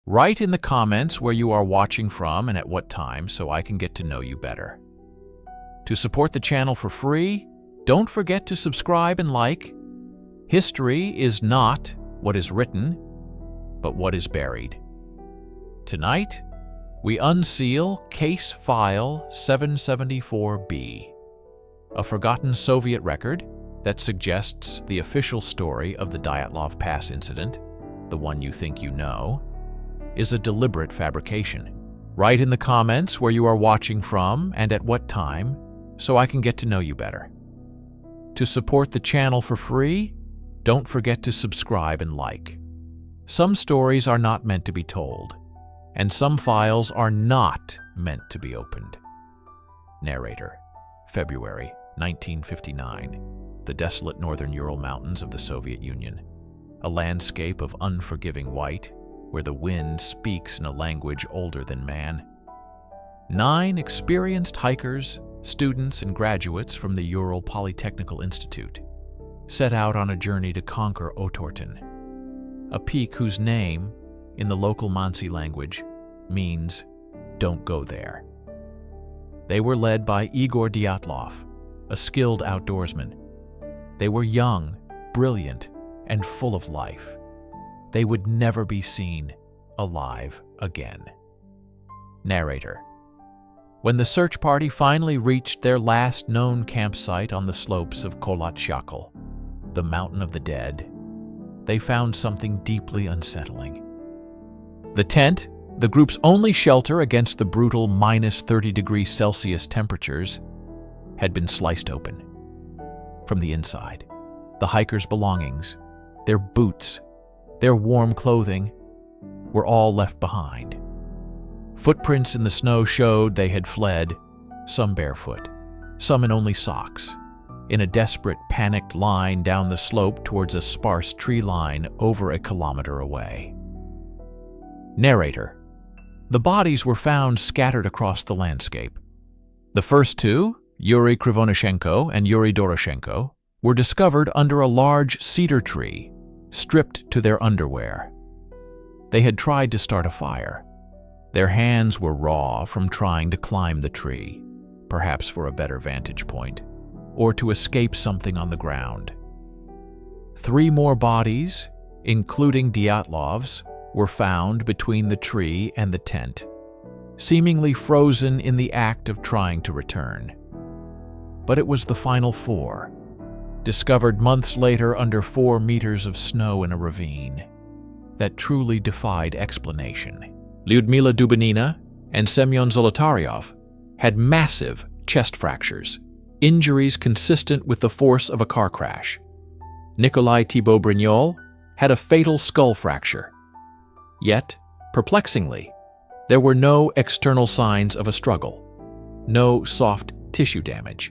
Write in the comments where you are watching from and at what time so I can get to know you better. To support the channel for free, don't forget to subscribe and like. History is not what is written, but what is buried. Tonight, we unseal Case File 774B, a forgotten Soviet record that suggests the official story of the Dyatlov Pass incident, the one you think you know, is a deliberate fabrication. Write in the comments where you are watching from and at what time so I can get to know you better. To support the channel for free, don't forget to subscribe and like. Some stories are not meant to be told, and some files are not meant to be opened. Narrator, February 1959, the desolate northern Ural Mountains of the Soviet Union, a landscape of unforgiving white, where the wind speaks in a language older than man. 9 experienced hikers, students, and graduates from the Ural Polytechnical Institute set out on a journey to conquer Otorten, a peak whose name, in the local Mansi language, means "don't go there." They were led by Igor Dyatlov, a skilled outdoorsman. They were young, brilliant, and full of life. They would never be seen alive again. Narrator. When the search party finally reached their last known campsite on the slopes of Kolat Syakhl, the mountain of the dead, they found something deeply unsettling. The tent, the group's only shelter against the brutal -30°C temperatures, had been sliced open. From the inside, the hikers' belongings, their boots, their warm clothing, were all left behind. Footprints in the snow showed they had fled, some barefoot, some in only socks, in a desperate, panicked line down the slope towards a sparse tree line over a kilometer away. Narrator. The bodies were found scattered across the landscape. The first 2, Yuri Krivonishenko and Yuri Doroshenko, were discovered under a large cedar tree, stripped to their underwear. They had tried to start a fire. Their hands were raw from trying to climb the tree, perhaps for a better vantage point, or to escape something on the ground. 3 more bodies, including Dyatlov's, were found between the tree and the tent, seemingly frozen in the act of trying to return. But it was the final 4, discovered months later under 4 meters of snow in a ravine, that truly defied explanation. Lyudmila Dubinina and Semyon Zolotaryov had massive chest fractures, injuries consistent with the force of a car crash. Nikolai Thibault-Brignol had a fatal skull fracture. Yet, perplexingly, there were no external signs of a struggle, no soft tissue damage.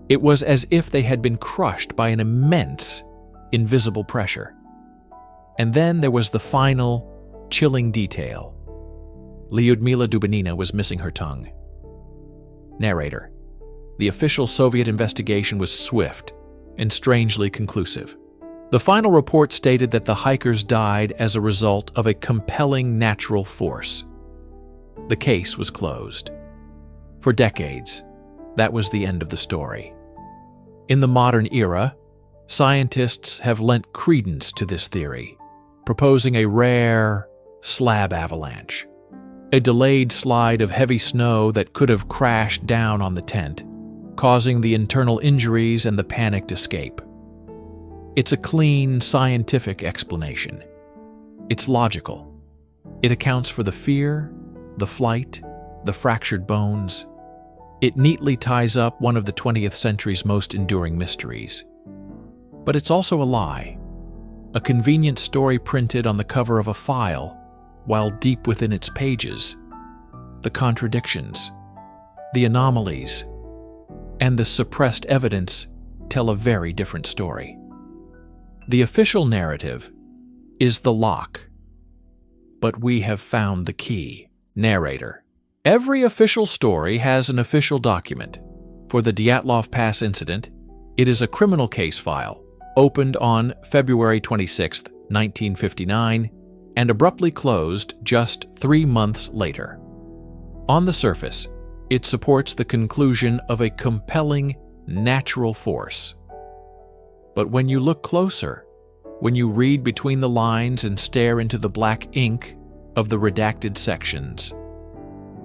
It was as if they had been crushed by an immense, invisible pressure. And then there was the final, chilling detail. Lyudmila Dubinina was missing her tongue. Narrator. The official Soviet investigation was swift and strangely conclusive. The final report stated that the hikers died as a result of a compelling natural force. The case was closed. For decades, that was the end of the story. In the modern era, scientists have lent credence to this theory, proposing a rare slab avalanche, a delayed slide of heavy snow that could have crashed down on the tent, causing the internal injuries and the panicked escape. It's a clean, scientific explanation. It's logical. It accounts for the fear, the flight, the fractured bones. It neatly ties up one of the 20th century's most enduring mysteries. But it's also a lie, a convenient story printed on the cover of a file, while deep within its pages, the contradictions, the anomalies, and the suppressed evidence tell a very different story. The official narrative is the lock, but we have found the key. Narrator. Every official story has an official document. For the Dyatlov Pass incident, it is a criminal case file, opened on February 26, 1959, and abruptly closed just 3 months later. On the surface, it supports the conclusion of a compelling natural force. But when you look closer, when you read between the lines and stare into the black ink of the redacted sections,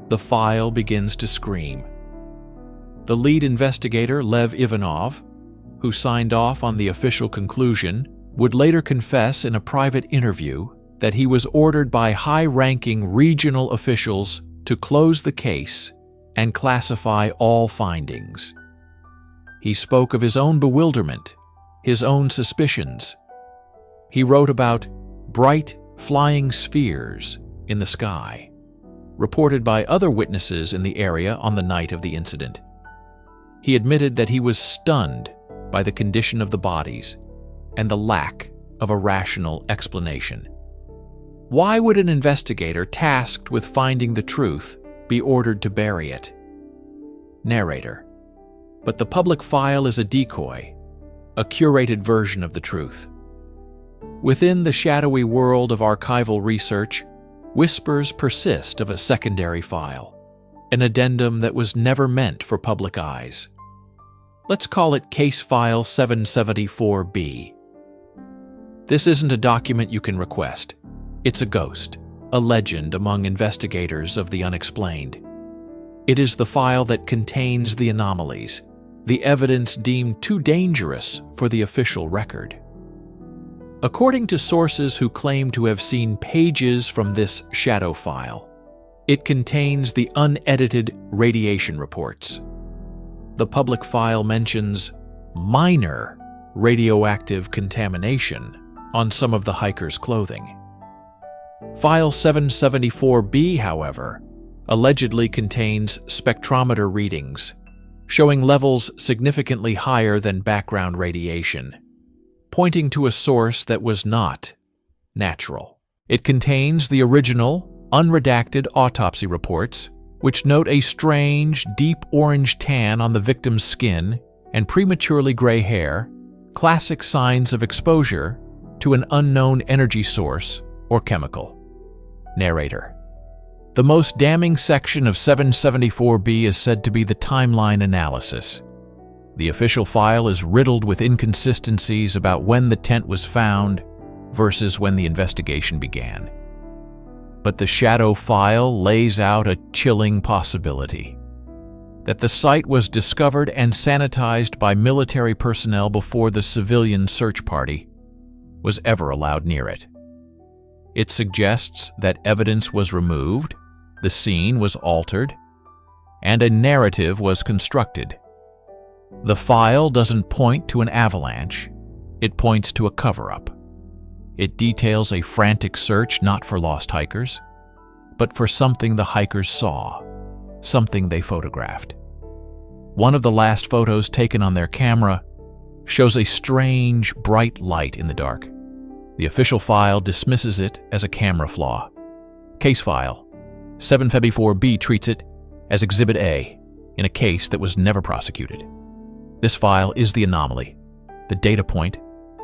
the file begins to scream. The lead investigator, Lev Ivanov, who signed off on the official conclusion, would later confess in a private interview that he was ordered by high-ranking regional officials to close the case and classify all findings. He spoke of his own bewilderment, his own suspicions. He wrote about bright, flying spheres in the sky, reported by other witnesses in the area on the night of the incident. He admitted that he was stunned by the condition of the bodies and the lack of a rational explanation. Why would an investigator tasked with finding the truth be ordered to bury it? Narrator: but the public file is a decoy, a curated version of the truth. Within the shadowy world of archival research, whispers persist of a secondary file, an addendum that was never meant for public eyes. Let's call it Case File 774B. This isn't a document you can request. It's a ghost, a legend among investigators of the unexplained. It is the file that contains the anomalies, the evidence deemed too dangerous for the official record. According to sources who claim to have seen pages from this shadow file, it contains the unedited radiation reports. The public file mentions minor radioactive contamination on some of the hikers' clothing. File 774B, however, allegedly contains spectrometer readings, showing levels significantly higher than background radiation, pointing to a source that was not natural. It contains the original, unredacted autopsy reports, which note a strange, deep orange tan on the victim's skin and prematurely gray hair, classic signs of exposure to an unknown energy source or chemical. Narrator: the most damning section of 774B is said to be the timeline analysis. The official file is riddled with inconsistencies about when the tent was found versus when the investigation began. But the shadow file lays out a chilling possibility: that the site was discovered and sanitized by military personnel before the civilian search party was ever allowed near it. It suggests that evidence was removed, the scene was altered, and a narrative was constructed. The file doesn't point to an avalanche, it points to a cover-up. It details a frantic search not for lost hikers, but for something the hikers saw, something they photographed. One of the last photos taken on their camera shows a strange, bright light in the dark. The official file dismisses it as a camera flaw. Case File 774B treats it as Exhibit A in a case that was never prosecuted. This file is the anomaly, the data point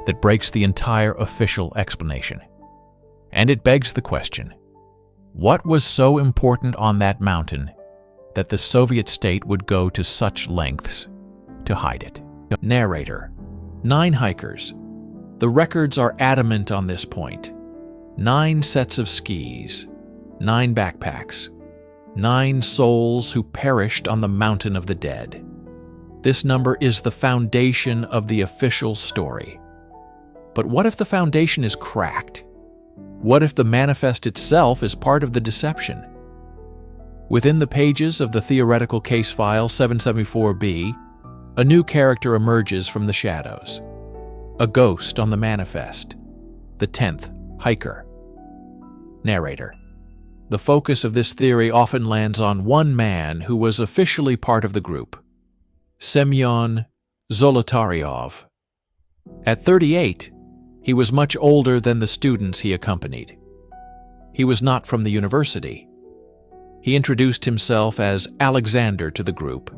that breaks the entire official explanation. And it begs the question: what was so important on that mountain that the Soviet state would go to such lengths to hide it? Narrator: 9 hikers. The records are adamant on this point. 9 sets of skis, 9 backpacks, 9 souls who perished on the mountain of the dead. This number is the foundation of the official story. But what if the foundation is cracked? What if the manifest itself is part of the deception? Within the pages of the theoretical case file 774B, a new character emerges from the shadows. A ghost on the manifest, the 10th hiker. Narrator: the focus of this theory often lands on one man who was officially part of the group: Semyon Zolotaryov. At 38, he was much older than the students he accompanied. He was not from the university. He introduced himself as Alexander to the group,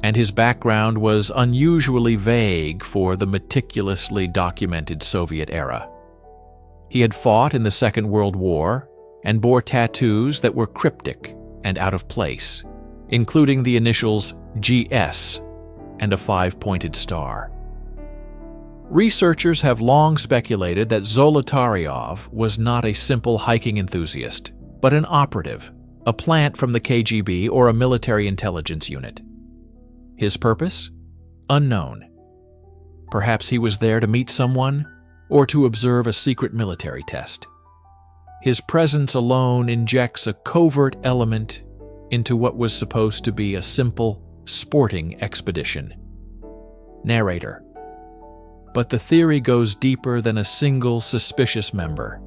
and his background was unusually vague for the meticulously documented Soviet era. He had fought in the Second World War and bore tattoos that were cryptic and out of place, including the initials GS and a 5-pointed star. Researchers have long speculated that Zolotaryov was not a simple hiking enthusiast, but an operative, a plant from the KGB or a military intelligence unit. His purpose? Unknown. Perhaps he was there to meet someone or to observe a secret military test. His presence alone injects a covert element into what was supposed to be a simple, sporting expedition. Narrator. But the theory goes deeper than a single suspicious member.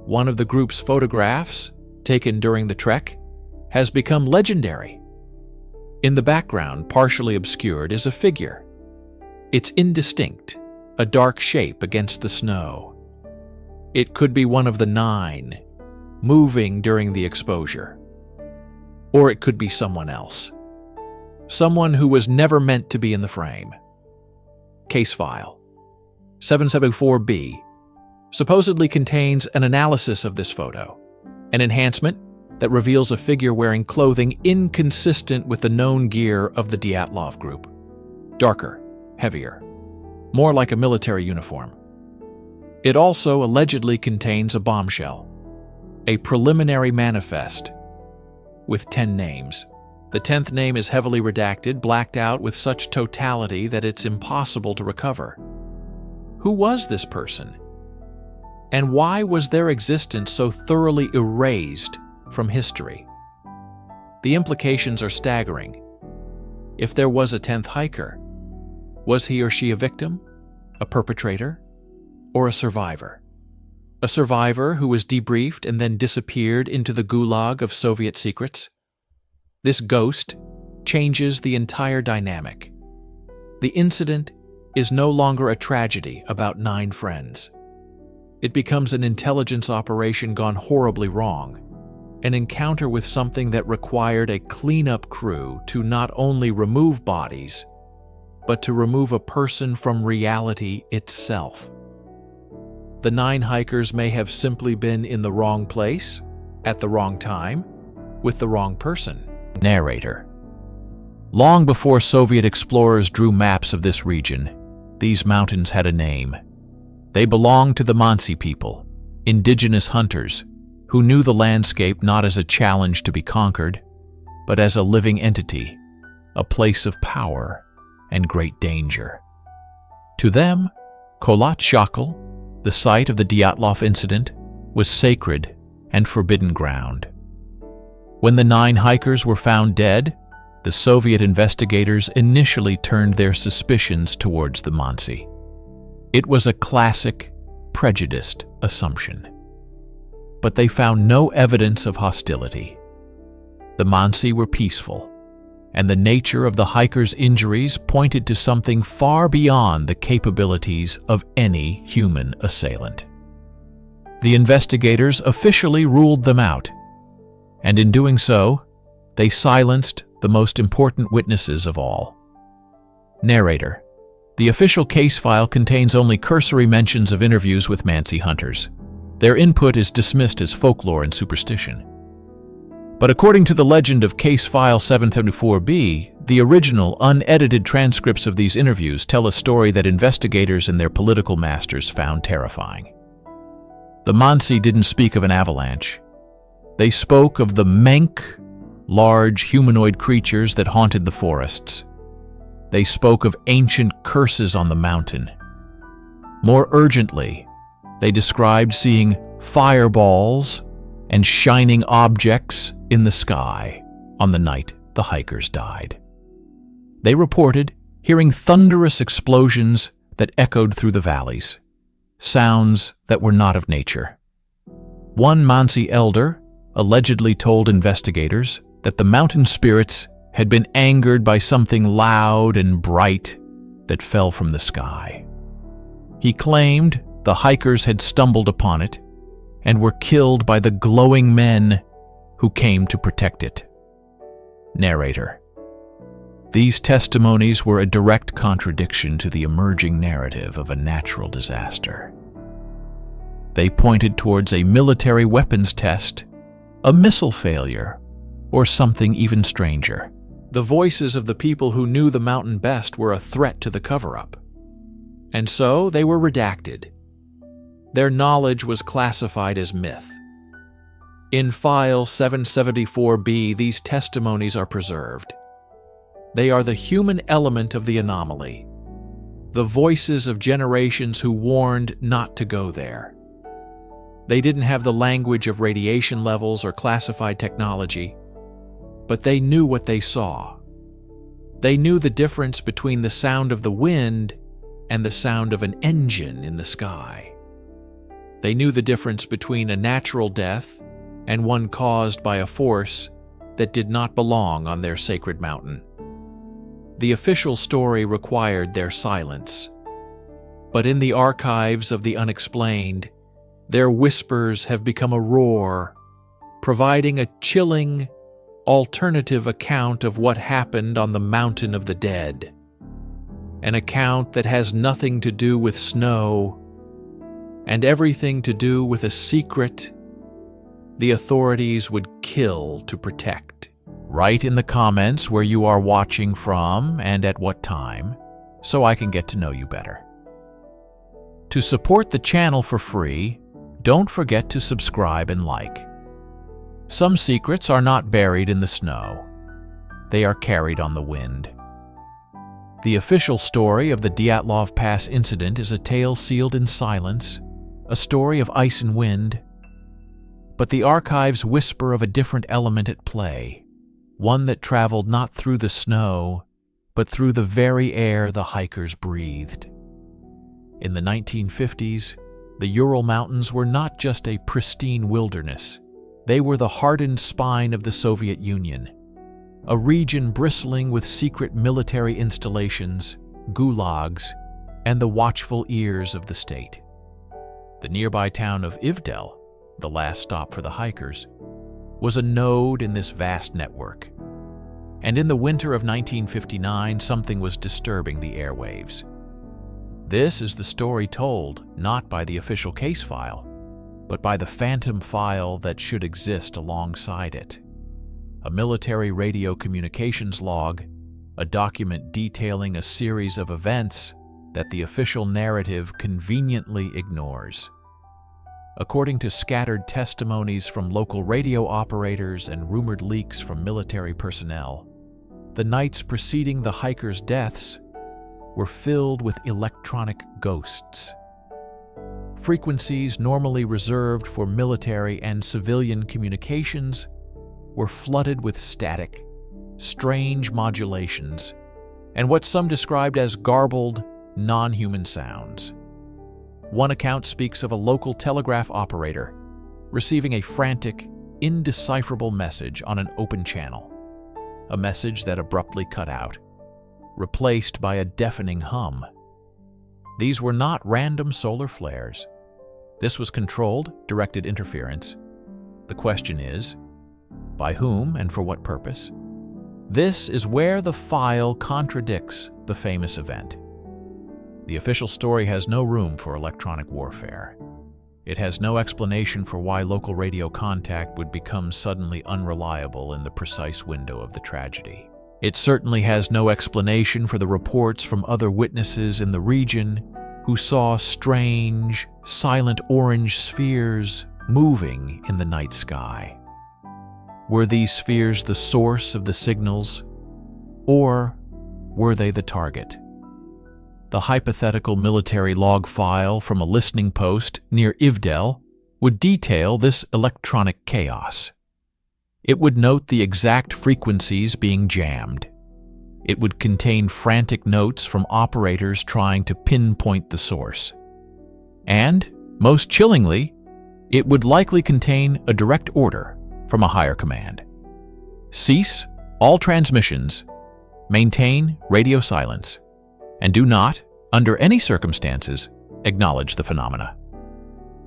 One of the group's photographs, taken during the trek, has become legendary. In the background, partially obscured, is a figure. It's indistinct, a dark shape against the snow. It could be one of the 9, moving during the exposure. Or it could be someone else. Someone who was never meant to be in the frame. Case file 774B supposedly contains an analysis of this photo, an enhancement that reveals a figure wearing clothing inconsistent with the known gear of the Dyatlov group. Darker, heavier, more like a military uniform. It also allegedly contains a bombshell, a preliminary manifest with 10 names. The 10th name is heavily redacted, blacked out with such totality that it's impossible to recover. Who was this person? And why was their existence so thoroughly erased from history? The implications are staggering. If there was a 10th hiker, was he or she a victim, a perpetrator, or a survivor? A survivor who was debriefed and then disappeared into the gulag of Soviet secrets? This ghost changes the entire dynamic. The incident is no longer a tragedy about 9 friends. It becomes an intelligence operation gone horribly wrong, an encounter with something that required a cleanup crew to not only remove bodies, but to remove a person from reality itself. The 9 hikers may have simply been in the wrong place, at the wrong time, with the wrong person. Narrator. Long before Soviet explorers drew maps of this region, these mountains had a name. They belonged to the Mansi people, indigenous hunters, who knew the landscape not as a challenge to be conquered, but as a living entity, a place of power and great danger. To them, Kolat Syakhl, the site of the Dyatlov incident, was sacred and forbidden ground. When the 9 hikers were found dead, the Soviet investigators initially turned their suspicions towards the Mansi. It was a classic, prejudiced assumption. But they found no evidence of hostility. The Mansi were peaceful, and the nature of the hikers' injuries pointed to something far beyond the capabilities of any human assailant. The investigators officially ruled them out, and in doing so, they silenced the most important witnesses of all. Narrator. The official case file contains only cursory mentions of interviews with Mansi hunters. Their input is dismissed as folklore and superstition. But according to the legend of Case File 774B, the original, unedited transcripts of these interviews tell a story that investigators and their political masters found terrifying. The Mansi didn't speak of an avalanche. They spoke of the menk, large humanoid creatures that haunted the forests. They spoke of ancient curses on the mountain. More urgently, they described seeing fireballs and shining objects in the sky on the night the hikers died. They reported hearing thunderous explosions that echoed through the valleys, sounds that were not of nature. One Mansi elder allegedly told investigators that the mountain spirits had been angered by something loud and bright that fell from the sky. He claimed the hikers had stumbled upon it and were killed by the glowing men who came to protect it. Narrator. These testimonies were a direct contradiction to the emerging narrative of a natural disaster. They pointed towards a military weapons test, a missile failure, or something even stranger. The voices of the people who knew the mountain best were a threat to the cover-up. And so they were redacted. Their knowledge was classified as myth. In File 774B, these testimonies are preserved. They are the human element of the anomaly, the voices of generations who warned not to go there. They didn't have the language of radiation levels or classified technology, but they knew what they saw. They knew the difference between the sound of the wind and the sound of an engine in the sky. They knew the difference between a natural death and one caused by a force that did not belong on their sacred mountain. The official story required their silence, but in the archives of the unexplained, their whispers have become a roar, providing a chilling, alternative account of what happened on the mountain of the dead. An account that has nothing to do with snow and everything to do with a secret the authorities would kill to protect. Write in the comments where you are watching from and at what time, so I can get to know you better. To support the channel for free, don't forget to subscribe and like. Some secrets are not buried in the snow. They are carried on the wind. The official story of the Dyatlov Pass incident is a tale sealed in silence, a story of ice and wind. But the archives whisper of a different element at play, one that traveled not through the snow, but through the very air the hikers breathed. In the 1950s, the Ural Mountains were not just a pristine wilderness. They were the hardened spine of the Soviet Union, a region bristling with secret military installations, gulags, and the watchful ears of the state. The nearby town of Ivdel, the last stop for the hikers, was a node in this vast network. And in the winter of 1959, something was disturbing the airwaves. This is the story told not by the official case file, but by the phantom file that should exist alongside it. A military radio communications log, a document detailing a series of events that the official narrative conveniently ignores. According to scattered testimonies from local radio operators and rumored leaks from military personnel, the nights preceding the hikers' deaths were filled with electronic ghosts. Frequencies normally reserved for military and civilian communications were flooded with static, strange modulations, and what some described as garbled, non-human sounds. One account speaks of a local telegraph operator receiving a frantic, indecipherable message on an open channel, a message that abruptly cut out, replaced by a deafening hum. These were not random solar flares. This was controlled, directed interference. The question is, by whom and for what purpose? This is where the file contradicts the famous event. The official story has no room for electronic warfare. It has no explanation for why local radio contact would become suddenly unreliable in the precise window of the tragedy. It certainly has no explanation for the reports from other witnesses in the region who saw strange, silent orange spheres moving in the night sky. Were these spheres the source of the signals, or were they the target? The hypothetical military log file from a listening post near Ivdel would detail this electronic chaos. It would note the exact frequencies being jammed. It would contain frantic notes from operators trying to pinpoint the source. And, most chillingly, it would likely contain a direct order from a higher command. Cease all transmissions, maintain radio silence, and do not, under any circumstances, acknowledge the phenomena.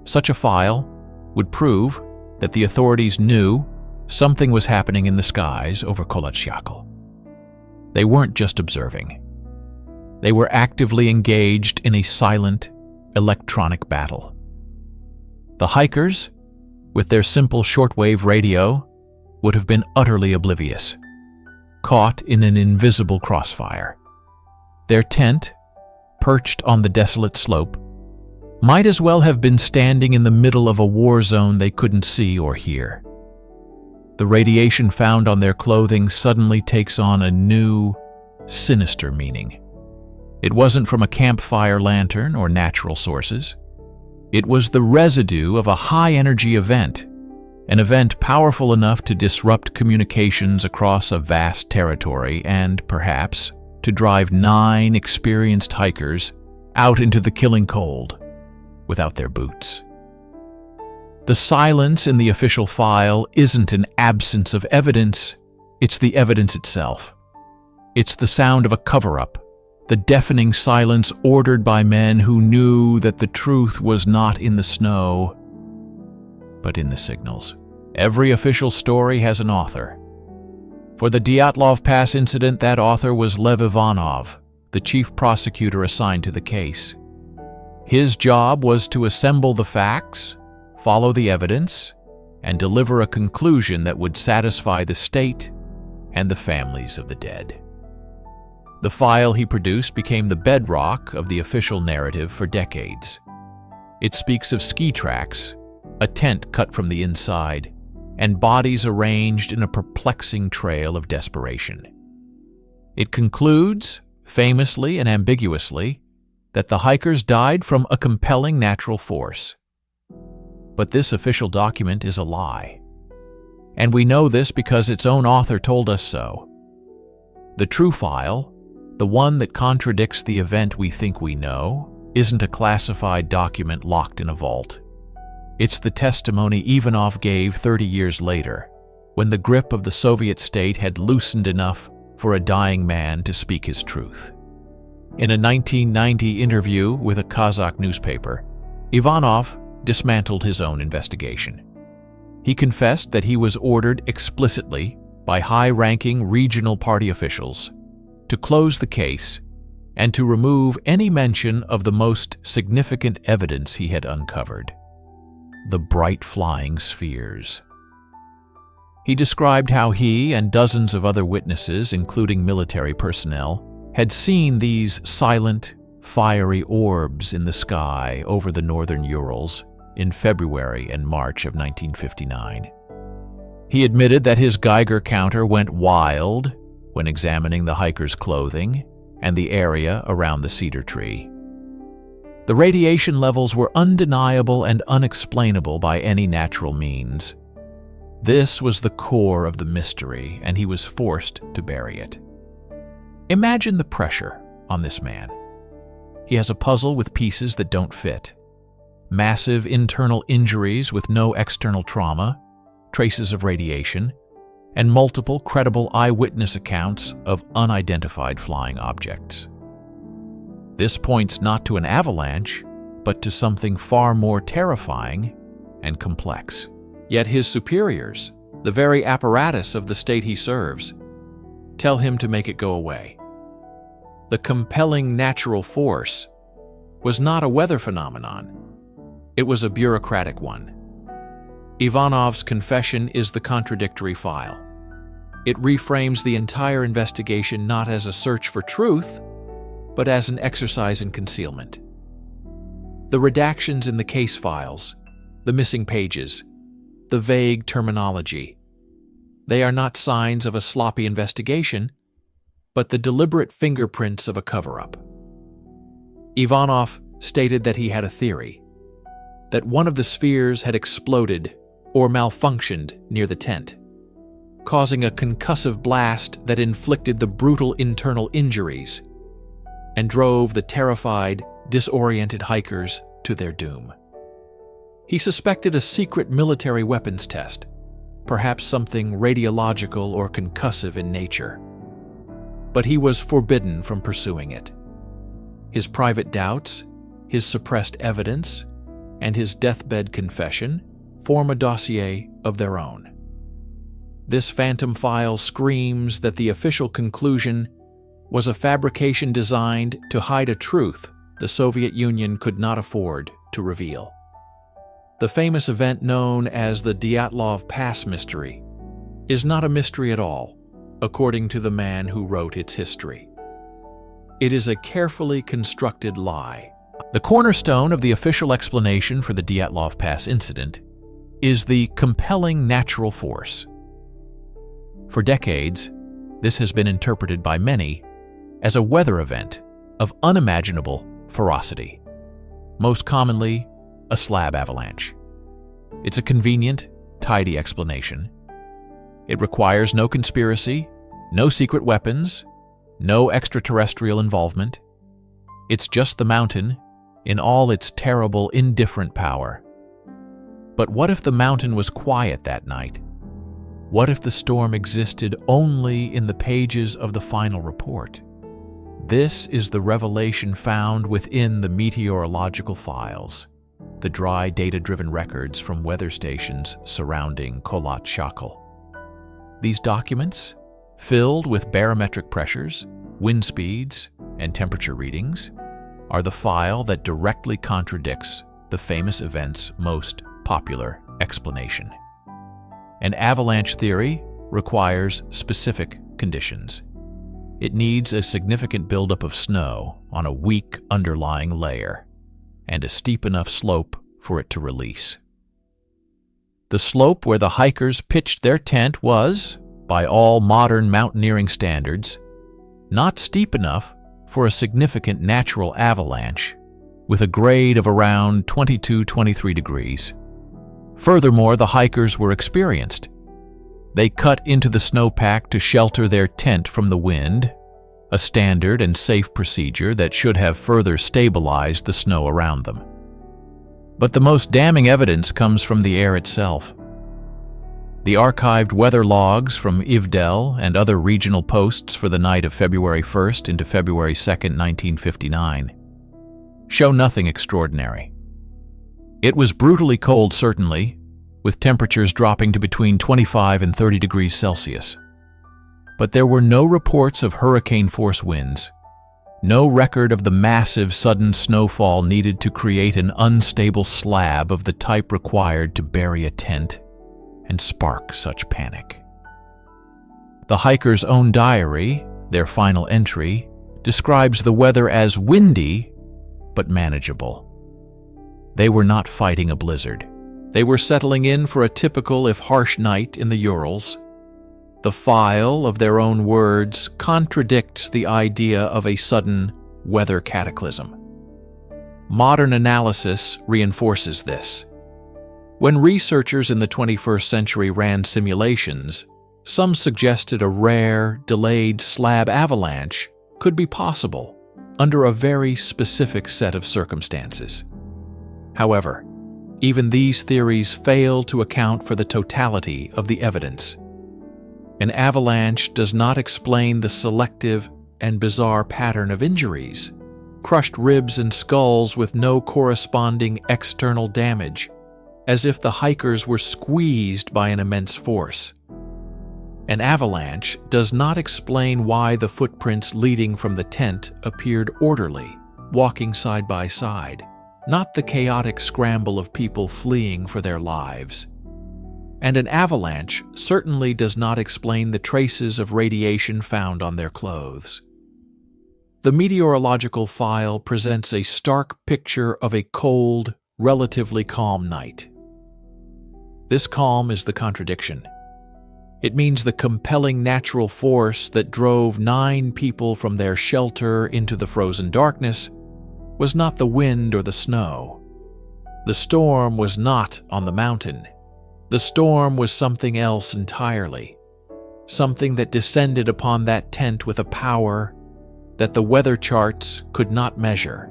Such a file would prove that the authorities knew something was happening in the skies over Kolat Syakhl. They weren't just observing. They were actively engaged in a silent, electronic battle. The hikers, with their simple shortwave radio, would have been utterly oblivious, caught in an invisible crossfire. Their tent, perched on the desolate slope, might as well have been standing in the middle of a war zone they couldn't see or hear. The radiation found on their clothing suddenly takes on a new, sinister meaning. It wasn't from a campfire lantern or natural sources. It was the residue of a high-energy event, an event powerful enough to disrupt communications across a vast territory and, perhaps, to drive 9 experienced hikers out into the killing cold without their boots. The silence in the official file isn't an absence of evidence, it's the evidence itself. It's the sound of a cover-up, the deafening silence ordered by men who knew that the truth was not in the snow, but in the signals. Every official story has an author. For the Dyatlov Pass incident, that author was Lev Ivanov, the chief prosecutor assigned to the case. His job was to assemble the facts, follow the evidence, and deliver a conclusion that would satisfy the state and the families of the dead. The file he produced became the bedrock of the official narrative for decades. It speaks of ski tracks, a tent cut from the inside, and bodies arranged in a perplexing trail of desperation. It concludes, famously and ambiguously, that the hikers died from a compelling natural force. But this official document is a lie. And we know this because its own author told us so. The true file, the one that contradicts the event we think we know, isn't a classified document locked in a vault. It's the testimony Ivanov gave 30 years later, when the grip of the Soviet state had loosened enough for a dying man to speak his truth. In a 1990 interview with a Kazakh newspaper, Ivanov dismantled his own investigation. He confessed that he was ordered explicitly by high-ranking regional party officials to close the case and to remove any mention of the most significant evidence he had uncovered: the bright flying spheres. He described how he and dozens of other witnesses, including military personnel, had seen these silent, fiery orbs in the sky over the northern Urals in February and March of 1959. He admitted that his Geiger counter went wild when examining the hikers' clothing and the area around the cedar tree. The radiation levels were undeniable and unexplainable by any natural means. This was the core of the mystery, and he was forced to bury it. Imagine the pressure on this man. He has a puzzle with pieces that don't fit, massive internal injuries with no external trauma, traces of radiation, and multiple credible eyewitness accounts of unidentified flying objects. This points not to an avalanche, but to something far more terrifying and complex. Yet his superiors, the very apparatus of the state he serves, tell him to make it go away. The compelling natural force was not a weather phenomenon. It was a bureaucratic one. Ivanov's confession is the contradictory file. It reframes the entire investigation not as a search for truth, but as an exercise in concealment. The redactions in the case files, the missing pages, the vague terminology, they are not signs of a sloppy investigation, but the deliberate fingerprints of a cover-up. Ivanov stated that he had a theory, that one of the spheres had exploded or malfunctioned near the tent, causing a concussive blast that inflicted the brutal internal injuries and drove the terrified, disoriented hikers to their doom. He suspected a secret military weapons test, perhaps something radiological or concussive in nature, but he was forbidden from pursuing it. His private doubts, his suppressed evidence, and his deathbed confession form a dossier of their own. This phantom file screams that the official conclusion was a fabrication designed to hide a truth the Soviet Union could not afford to reveal. The famous event known as the Dyatlov Pass mystery is not a mystery at all, according to the man who wrote its history. It is a carefully constructed lie. The cornerstone of the official explanation for the Dyatlov Pass incident is the compelling natural force. For decades, this has been interpreted by many as a weather event of unimaginable ferocity, most commonly a slab avalanche. It's a convenient, tidy explanation. It requires no conspiracy, no secret weapons, no extraterrestrial involvement. It's just the mountain in all its terrible, indifferent power. But what if the mountain was quiet that night? What if the storm existed only in the pages of the final report? This is the revelation found within the meteorological files, the dry, data-driven records from weather stations surrounding Kolat Syakhl. These documents, filled with barometric pressures, wind speeds, and temperature readings, are the file that directly contradicts the famous event's most popular explanation. An avalanche theory requires specific conditions. It needs a significant buildup of snow on a weak underlying layer and a steep enough slope for it to release. The slope where the hikers pitched their tent was, by all modern mountaineering standards, not steep enough for a significant natural avalanche with a grade of around 22-23 degrees. Furthermore, the hikers were experienced. They cut into the snowpack to shelter their tent from the wind, a standard and safe procedure that should have further stabilized the snow around them. But the most damning evidence comes from the air itself. The archived weather logs from Ivdel and other regional posts for the night of February 1st into February 2nd, 1959, show nothing extraordinary. It was brutally cold, certainly, with temperatures dropping to between 25 and 30 degrees Celsius. But there were no reports of hurricane-force winds, no record of the massive sudden snowfall needed to create an unstable slab of the type required to bury a tent and spark such panic. The hiker's own diary, their final entry, describes the weather as windy but manageable. They were not fighting a blizzard. They were settling in for a typical, if harsh, night in the Urals. The file of their own words contradicts the idea of a sudden weather cataclysm. Modern analysis reinforces this. When researchers in the 21st century ran simulations, some suggested a rare, delayed slab avalanche could be possible under a very specific set of circumstances. However, even these theories fail to account for the totality of the evidence. An avalanche does not explain the selective and bizarre pattern of injuries, crushed ribs and skulls with no corresponding external damage, as if the hikers were squeezed by an immense force. An avalanche does not explain why the footprints leading from the tent appeared orderly, walking side by side, not the chaotic scramble of people fleeing for their lives. And an avalanche certainly does not explain the traces of radiation found on their clothes. The meteorological file presents a stark picture of a cold, relatively calm night. This calm is the contradiction. It means the compelling natural force that drove 9 people from their shelter into the frozen darkness was not the wind or the snow. The storm was not on the mountain. The storm was something else entirely, something that descended upon that tent with a power that the weather charts could not measure,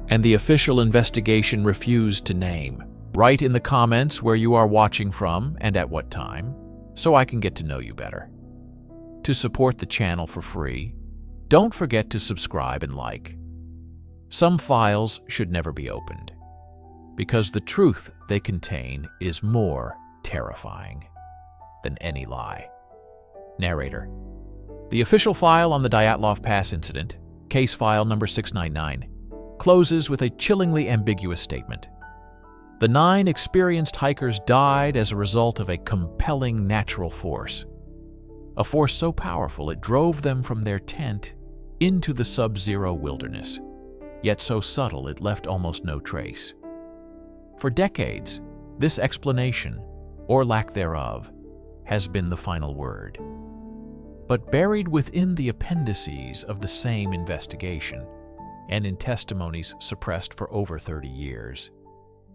and the official investigation refused to name. Write in the comments where you are watching from and at what time, so I can get to know you better. To support the channel for free, don't forget to subscribe and like. Some files should never be opened, because the truth they contain is more terrifying than any lie. Narrator. The official file on the Dyatlov Pass incident, case file number 699, closes with a chillingly ambiguous statement. The 9 experienced hikers died as a result of a compelling natural force. A force so powerful it drove them from their tent into the sub-zero wilderness, yet so subtle it left almost no trace. For decades, this explanation, or lack thereof, has been the final word. But buried within the appendices of the same investigation, and in testimonies suppressed for over 30 years,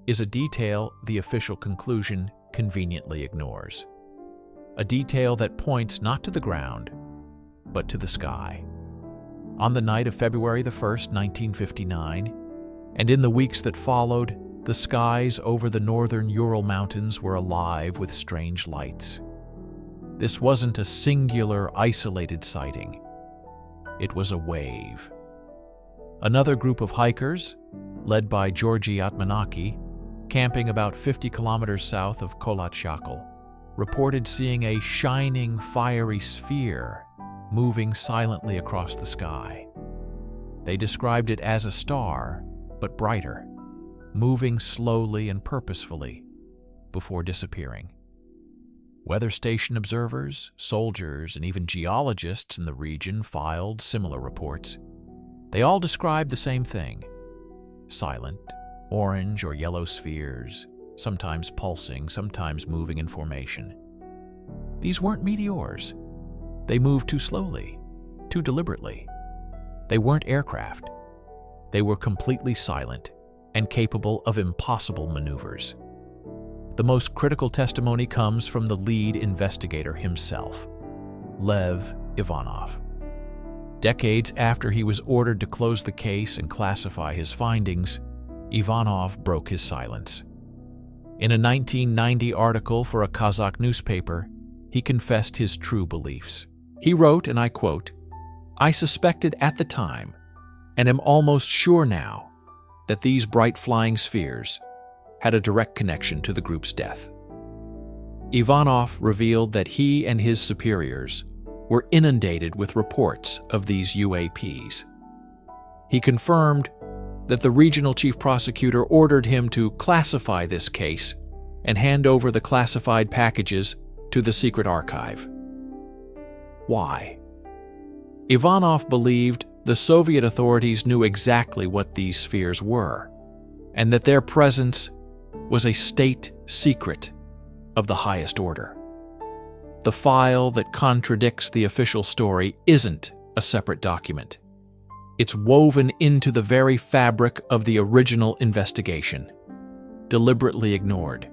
is a detail the official conclusion conveniently ignores. A detail that points not to the ground, but to the sky. On the night of February the 1st, 1959, and in the weeks that followed, the skies over the northern Ural Mountains were alive with strange lights. This wasn't a singular, isolated sighting. It was a wave. Another group of hikers, led by Georgy Atmanaki, camping about 50 kilometers south of Kolat Syakhl, reported seeing a shining, fiery sphere moving silently across the sky. They described it as a star, but brighter, moving slowly and purposefully before disappearing. Weather station observers, soldiers, and even geologists in the region filed similar reports. They all described the same thing: silent, orange or yellow spheres, sometimes pulsing, sometimes moving in formation. These weren't meteors. They moved too slowly, too deliberately. They weren't aircraft. They were completely silent and capable of impossible maneuvers. The most critical testimony comes from the lead investigator himself, Lev Ivanov. Decades after he was ordered to close the case and classify his findings, Ivanov broke his silence. In a 1990 article for a Kazakh newspaper, he confessed his true beliefs. He wrote, and I quote, "I suspected at the time, and am almost sure now, that these bright flying spheres had a direct connection to the group's death." Ivanov revealed that he and his superiors were inundated with reports of these UAPs. He confirmed that the regional chief prosecutor ordered him to classify this case and hand over the classified packages to the secret archive. Why? Ivanov believed the Soviet authorities knew exactly what these spheres were, and that their presence was a state secret of the highest order. The file that contradicts the official story isn't a separate document. It's woven into the very fabric of the original investigation, deliberately ignored.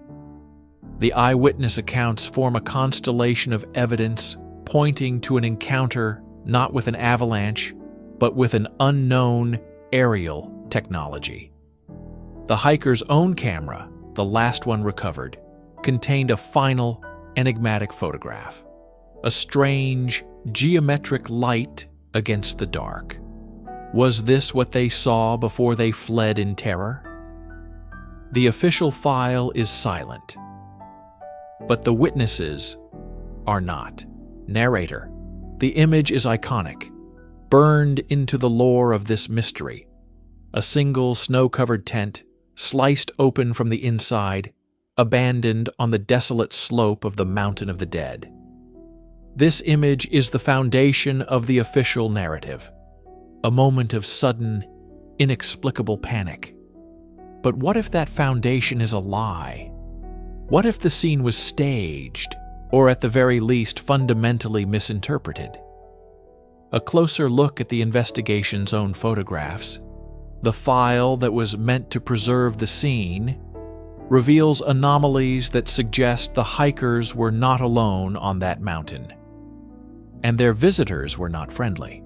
The eyewitness accounts form a constellation of evidence pointing to an encounter not with an avalanche, but with an unknown aerial technology. The hiker's own camera, the last one recovered, contained a final, enigmatic photograph. A strange, geometric light against the dark. Was this what they saw before they fled in terror? The official file is silent, but the witnesses are not. Narrator: the image is iconic, burned into the lore of this mystery. A single snow-covered tent, sliced open from the inside, abandoned on the desolate slope of the Mountain of the Dead. This image is the foundation of the official narrative. A moment of sudden, inexplicable panic. But what if that foundation is a lie? What if the scene was staged, or at the very least fundamentally misinterpreted? A closer look at the investigation's own photographs, the file that was meant to preserve the scene, reveals anomalies that suggest the hikers were not alone on that mountain, and their visitors were not friendly.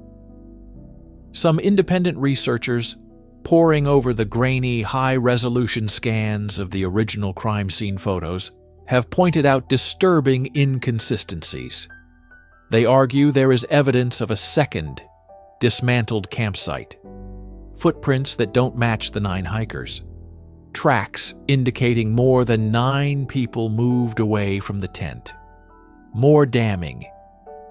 Some independent researchers, poring over the grainy, high-resolution scans of the original crime scene photos, have pointed out disturbing inconsistencies. They argue there is evidence of a second, dismantled campsite, footprints that don't match the 9 hikers, tracks indicating more than 9 people moved away from the tent. More damning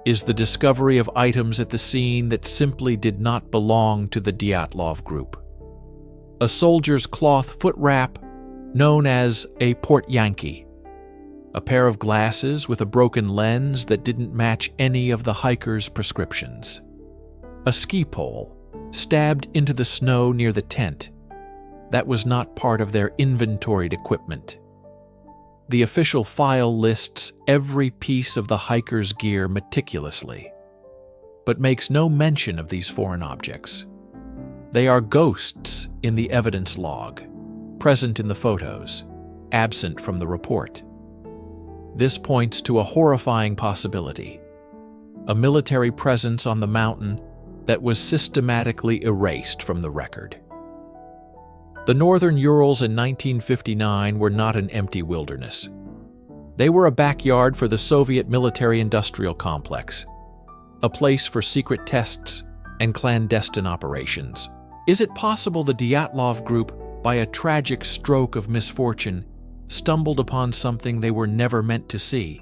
is the discovery of items at the scene that simply did not belong to the Dyatlov group. A soldier's cloth foot wrap known as a port Yankee, a pair of glasses with a broken lens that didn't match any of the hiker's prescriptions, a ski pole stabbed into the snow near the tent that was not part of their inventoried equipment. The official file lists every piece of the hiker's gear meticulously, but makes no mention of these foreign objects. They are ghosts in the evidence log, present in the photos, absent from the report. This points to a horrifying possibility: a military presence on the mountain that was systematically erased from the record. The northern Urals in 1959 were not an empty wilderness. They were a backyard for the Soviet military-industrial complex, a place for secret tests and clandestine operations. Is it possible the Dyatlov group, by a tragic stroke of misfortune, stumbled upon something they were never meant to see?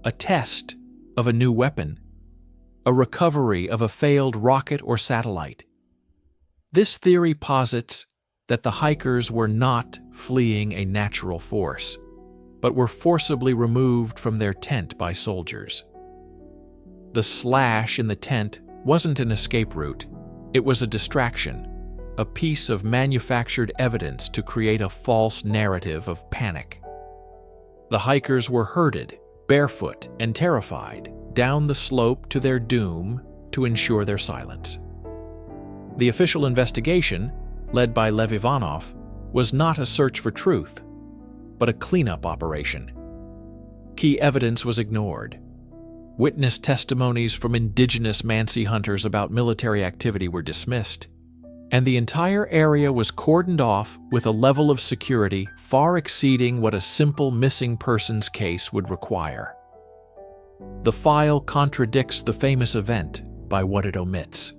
A test of a new weapon? A recovery of a failed rocket or satellite? This theory posits that the hikers were not fleeing a natural force, but were forcibly removed from their tent by soldiers. The slash in the tent wasn't an escape route. It was a distraction, a piece of manufactured evidence to create a false narrative of panic. The hikers were herded, barefoot and terrified, down the slope to their doom to ensure their silence. The official investigation, led by Lev Ivanov, was not a search for truth, but a cleanup operation. Key evidence was ignored. Witness testimonies from indigenous Mansi hunters about military activity were dismissed, and the entire area was cordoned off with a level of security far exceeding what a simple missing persons case would require. The file contradicts the famous event by what it omits.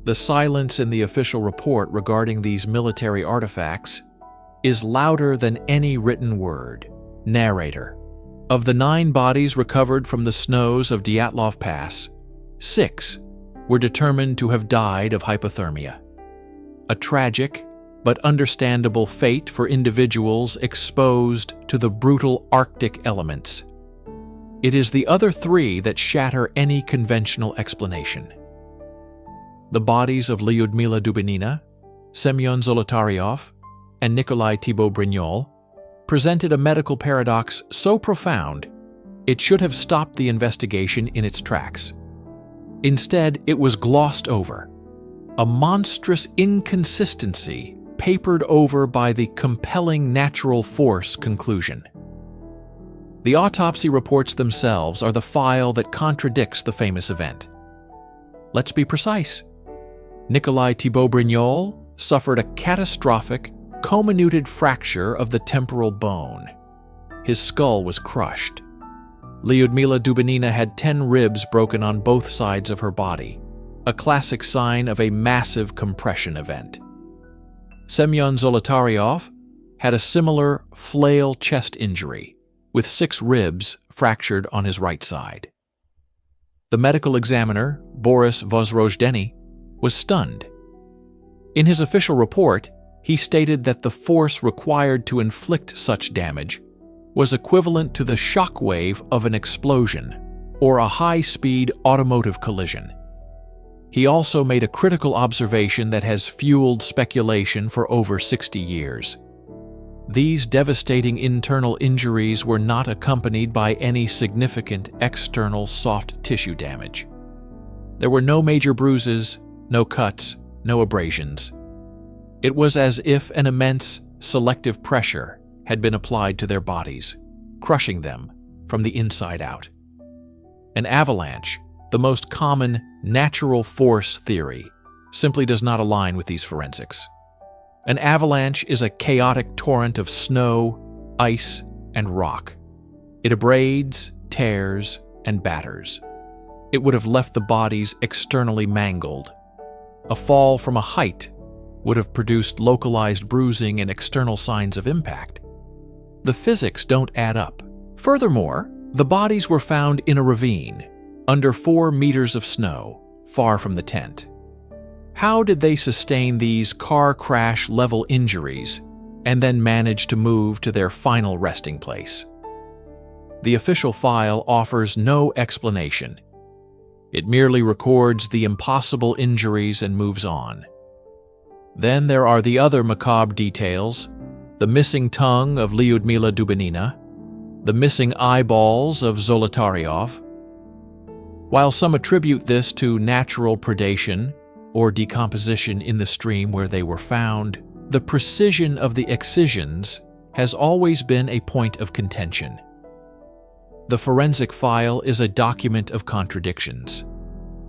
The silence in the official report regarding these military artifacts is louder than any written word. Narrator: of the 9 bodies recovered from the snows of Dyatlov Pass, 6 were determined to have died of hypothermia. A tragic but understandable fate for individuals exposed to the brutal Arctic elements. It is the other 3 that shatter any conventional explanation. The bodies of Lyudmila Dubinina, Semyon Zolotaryov, and Nikolai Thibault-Brignol presented a medical paradox so profound it should have stopped the investigation in its tracks. Instead, it was glossed over, a monstrous inconsistency papered over by the compelling natural force conclusion. The autopsy reports themselves are the file that contradicts the famous event. Let's be precise. Nikolai Thibault-Brignol suffered a catastrophic, comminuted fracture of the temporal bone. His skull was crushed. Lyudmila Dubinina had 10 ribs broken on both sides of her body, a classic sign of a massive compression event. Semyon Zolotaryov had a similar flail chest injury, with 6 ribs fractured on his right side. The medical examiner, Boris Vozrojdeny, was stunned. In his official report, he stated that the force required to inflict such damage was equivalent to the shock wave of an explosion or a high-speed automotive collision. He also made a critical observation that has fueled speculation for over 60 years. These devastating internal injuries were not accompanied by any significant external soft tissue damage. There were no major bruises, no cuts, no abrasions. It was as if an immense selective pressure had been applied to their bodies, crushing them from the inside out. An avalanche, the most common natural force theory, simply does not align with these forensics. An avalanche is a chaotic torrent of snow, ice, and rock. It abrades, tears, and batters. It would have left the bodies externally mangled. A fall from a height would have produced localized bruising and external signs of impact. The physics don't add up. Furthermore, the bodies were found in a ravine, under 4 meters of snow, far from the tent. How did they sustain these car crash-level injuries and then manage to move to their final resting place. The official file offers no explanation. It merely records the impossible injuries and moves on. Then there are the other macabre details: the missing tongue of Lyudmila Dubinina, the missing eyeballs of Zolotaryov. While some attribute this to natural predation or decomposition in the stream where they were found, the precision of the excisions has always been a point of contention. The forensic file is a document of contradictions.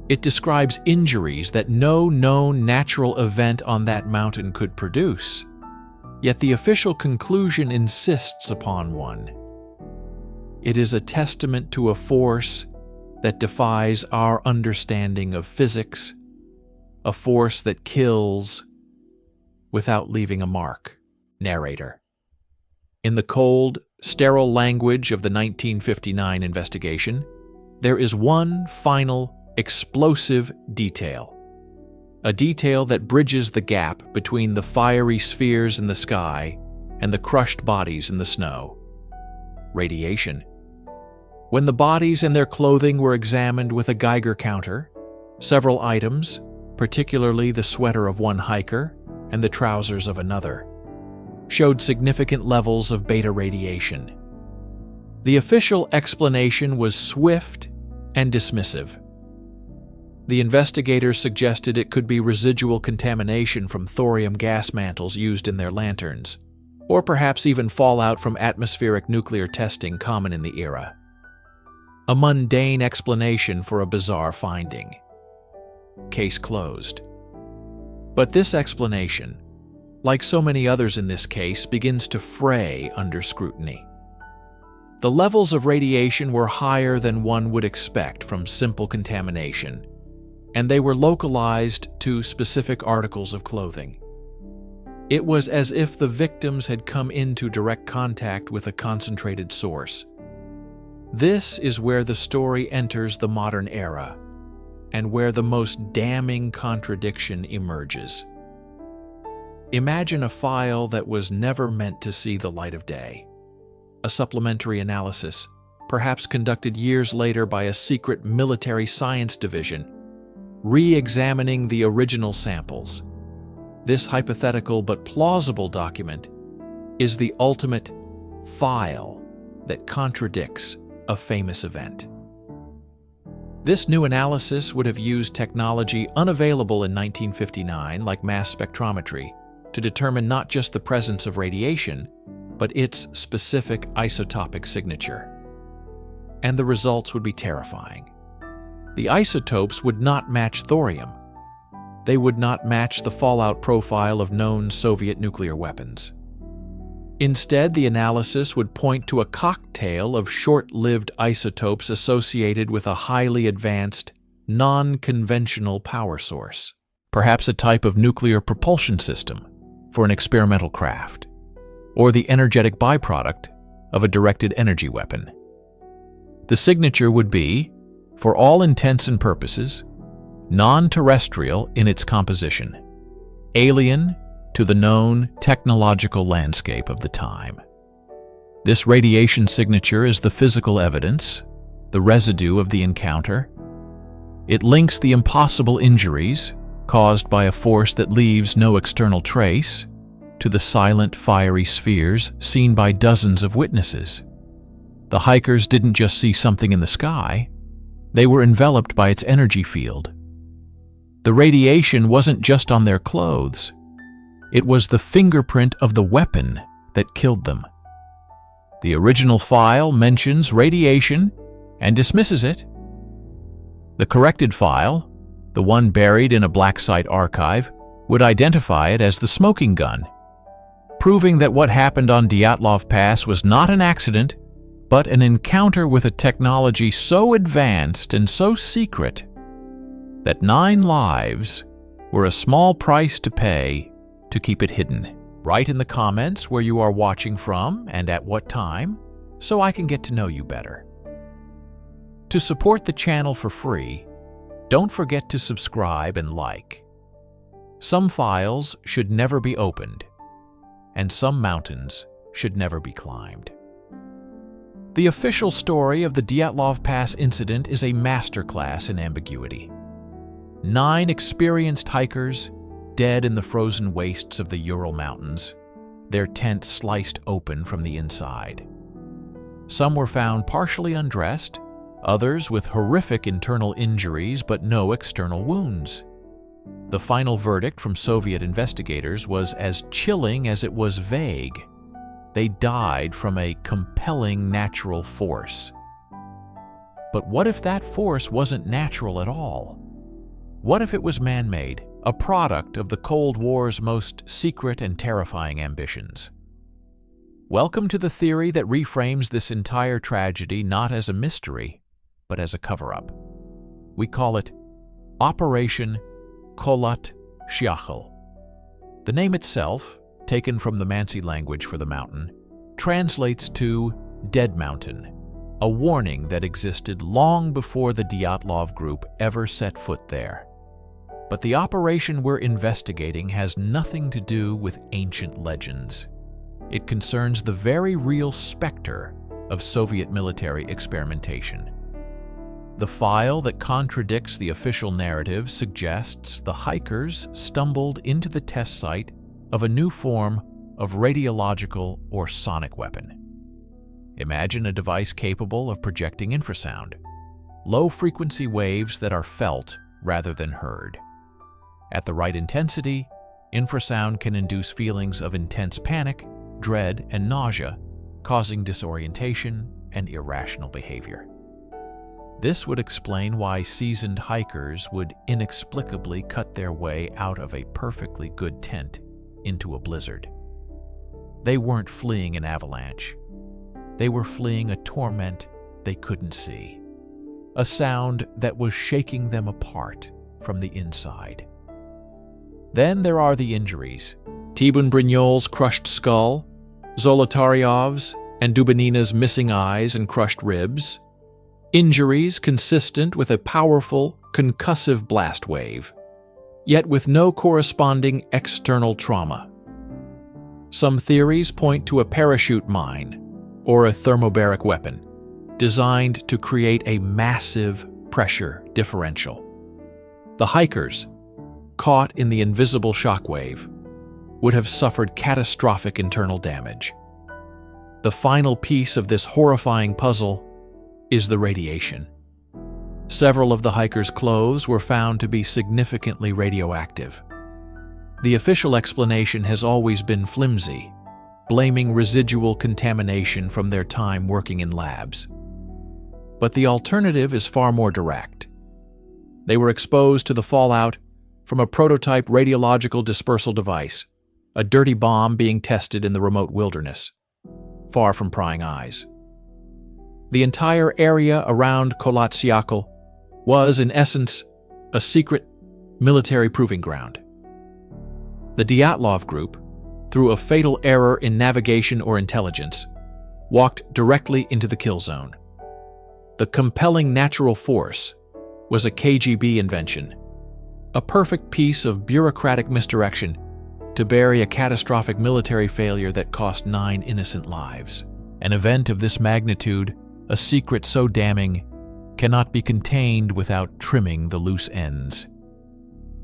It describes injuries that no known natural event on that mountain could produce, yet the official conclusion insists upon one. It is a testament to a force that defies our understanding of physics, a force that kills without leaving a mark. Narrator. In the cold, sterile language of the 1959 investigation, there is one final, explosive detail. A detail that bridges the gap between the fiery spheres in the sky and the crushed bodies in the snow. Radiation. When the bodies and their clothing were examined with a Geiger counter, several items, particularly the sweater of one hiker and the trousers of another, showed significant levels of beta radiation. The official explanation was swift and dismissive. The investigators suggested it could be residual contamination from thorium gas mantles used in their lanterns, or perhaps even fallout from atmospheric nuclear testing common in the era. A mundane explanation for a bizarre finding. Case closed. But this explanation, like so many others in this case, begins to fray under scrutiny. The levels of radiation were higher than one would expect from simple contamination, and they were localized to specific articles of clothing. It was as if the victims had come into direct contact with a concentrated source. This is where the story enters the modern era, and where the most damning contradiction emerges. Imagine a file that was never meant to see the light of day. A supplementary analysis, perhaps conducted years later by a secret military science division, re-examining the original samples. This hypothetical but plausible document is the ultimate file that contradicts a famous event. This new analysis would have used technology unavailable in 1959, like mass spectrometry, to determine not just the presence of radiation, but its specific isotopic signature. And the results would be terrifying. The isotopes would not match thorium. They would not match the fallout profile of known Soviet nuclear weapons. Instead, the analysis would point to a cocktail of short-lived isotopes associated with a highly advanced, non-conventional power source, perhaps a type of nuclear propulsion system for an experimental craft, or the energetic byproduct of a directed energy weapon. The signature would be, for all intents and purposes, non-terrestrial in its composition, alien to the known technological landscape of the time. This radiation signature is the physical evidence, the residue of the encounter. It links the impossible injuries caused by a force that leaves no external trace to the silent, fiery spheres seen by dozens of witnesses. The hikers didn't just see something in the sky, they were enveloped by its energy field. The radiation wasn't just on their clothes. It was the fingerprint of the weapon that killed them. The original file mentions radiation and dismisses it. The corrected file, the one buried in a black site archive, would identify it as the smoking gun, proving that what happened on Dyatlov Pass was not an accident, but an encounter with a technology so advanced and so secret that 9 lives were a small price to pay to keep it hidden. Write in the comments where you are watching from and at what time, so I can get to know you better. To support the channel for free, don't forget to subscribe and like. Some files should never be opened, and some mountains should never be climbed. The official story of the Dyatlov Pass incident is a masterclass in ambiguity. 9 experienced hikers, dead in the frozen wastes of the Ural Mountains, their tents sliced open from the inside. Some were found partially undressed, others with horrific internal injuries but no external wounds. The final verdict from Soviet investigators was as chilling as it was vague. They died from a compelling natural force. But what if that force wasn't natural at all? What if it was man-made, a product of the Cold War's most secret and terrifying ambitions? Welcome to the theory that reframes this entire tragedy not as a mystery, but as a cover-up. We call it Operation Kolat Syakhl. The name itself, taken from the Mansi language for the mountain, translates to Dead Mountain, a warning that existed long before the Dyatlov group ever set foot there. But the operation we're investigating has nothing to do with ancient legends. It concerns the very real specter of Soviet military experimentation. The file that contradicts the official narrative suggests the hikers stumbled into the test site of a new form of radiological or sonic weapon. Imagine a device capable of projecting infrasound, low-frequency waves that are felt rather than heard. At the right intensity, infrasound can induce feelings of intense panic, dread, and nausea, causing disorientation and irrational behavior. This would explain why seasoned hikers would inexplicably cut their way out of a perfectly good tent into a blizzard. They weren't fleeing an avalanche. They were fleeing a torment they couldn't see, a sound that was shaking them apart from the inside. Then there are the injuries. Tibun Brignol's crushed skull, Zolotaryov's and Dubinina's missing eyes and crushed ribs. Injuries consistent with a powerful, concussive blast wave, yet with no corresponding external trauma. Some theories point to a parachute mine or a thermobaric weapon designed to create a massive pressure differential. The hikers, caught in the invisible shockwave, would have suffered catastrophic internal damage. The final piece of this horrifying puzzle is the radiation. Several of the hikers' clothes were found to be significantly radioactive. The official explanation has always been flimsy, blaming residual contamination from their time working in labs. But the alternative is far more direct. They were exposed to the fallout from a prototype radiological dispersal device, a dirty bomb being tested in the remote wilderness, far from prying eyes. The entire area around Kolat Syakhl was, in essence, a secret military proving ground. The Dyatlov group, through a fatal error in navigation or intelligence, walked directly into the kill zone. The compelling natural force was a KGB invention, a perfect piece of bureaucratic misdirection to bury a catastrophic military failure that cost 9 innocent lives. An event of this magnitude, a secret so damning, cannot be contained without trimming the loose ends.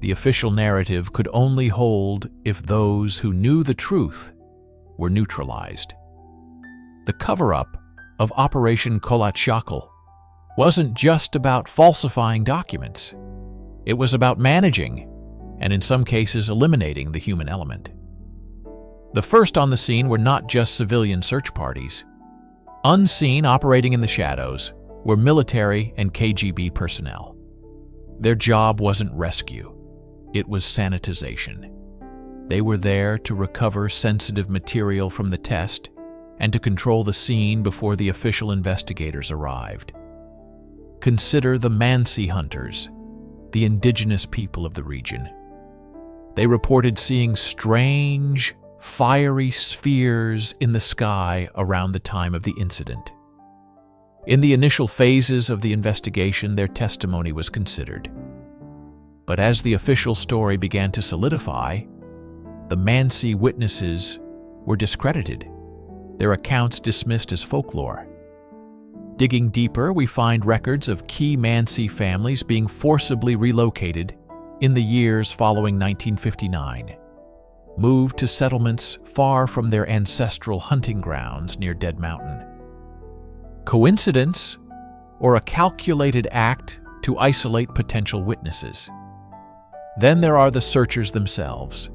The official narrative could only hold if those who knew the truth were neutralized. The cover-up of Operation Kolat Syakhl wasn't just about falsifying documents. It was about managing, and in some cases eliminating, the human element. The first on the scene were not just civilian search parties. Unseen, operating in the shadows, were military and KGB personnel. Their job wasn't rescue. It was sanitization. They were there to recover sensitive material from the test and to control the scene before the official investigators arrived. Consider the Mansi hunters, the indigenous people of the region. They reported seeing strange, fiery spheres in the sky around the time of the incident. In the initial phases of the investigation, their testimony was considered. But as the official story began to solidify, the Mansi witnesses were discredited, their accounts dismissed as folklore. Digging deeper, we find records of key Mansi families being forcibly relocated in the years following 1959, moved to settlements far from their ancestral hunting grounds near Dead Mountain. Coincidence, or a calculated act to isolate potential witnesses? Then there are the searchers themselves,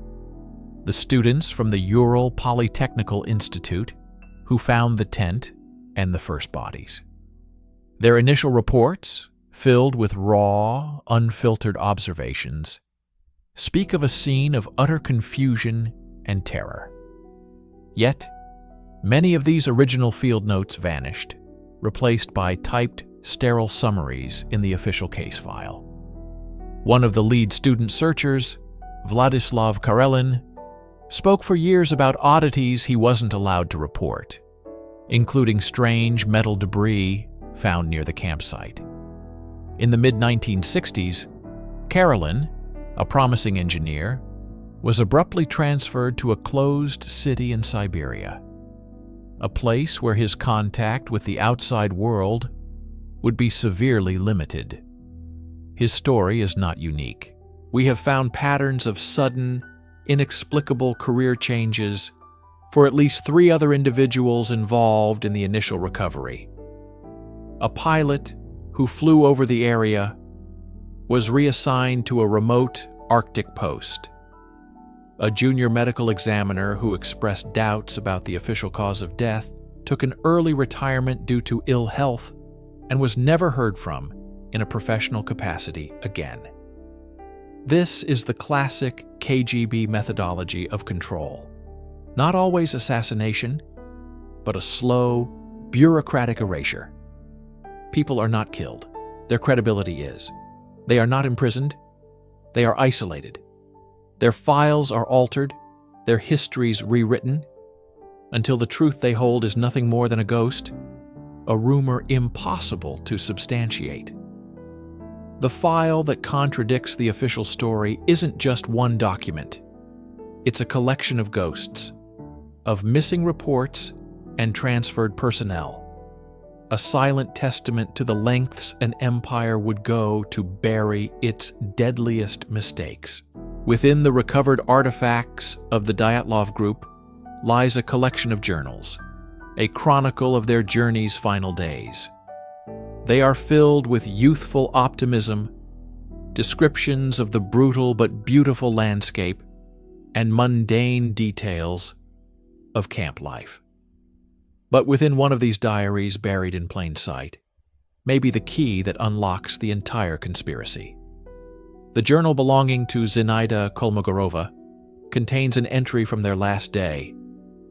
the students from the Ural Polytechnical Institute who found the tent and the first bodies. Their initial reports, filled with raw, unfiltered observations, speak of a scene of utter confusion and terror. Yet, many of these original field notes vanished, replaced by typed, sterile summaries in the official case file. One of the lead student searchers, Vladislav Karelin, spoke for years about oddities he wasn't allowed to report, including strange metal debris found near the campsite. In the mid-1960s, Karelin, a promising engineer, was abruptly transferred to a closed city in Siberia, a place where his contact with the outside world would be severely limited. His story is not unique. We have found patterns of sudden, inexplicable career changes for at least 3 other individuals involved in the initial recovery. A pilot who flew over the area was reassigned to a remote Arctic post. A junior medical examiner who expressed doubts about the official cause of death took an early retirement due to ill health and was never heard from in a professional capacity again. This is the classic KGB methodology of control. Not always assassination, but a slow, bureaucratic erasure. People are not killed. Their credibility is. They are not imprisoned. They are isolated. Their files are altered, their histories rewritten, until the truth they hold is nothing more than a ghost, a rumor impossible to substantiate. The file that contradicts the official story isn't just one document. It's a collection of ghosts, of missing reports and transferred personnel, a silent testament to the lengths an empire would go to bury its deadliest mistakes. Within the recovered artifacts of the Dyatlov group lies a collection of journals, a chronicle of their journey's final days. They are filled with youthful optimism, descriptions of the brutal but beautiful landscape, and mundane details of camp life. But within one of these diaries, buried in plain sight, may be the key that unlocks the entire conspiracy. The journal belonging to Zinaida Kolmogorova contains an entry from their last day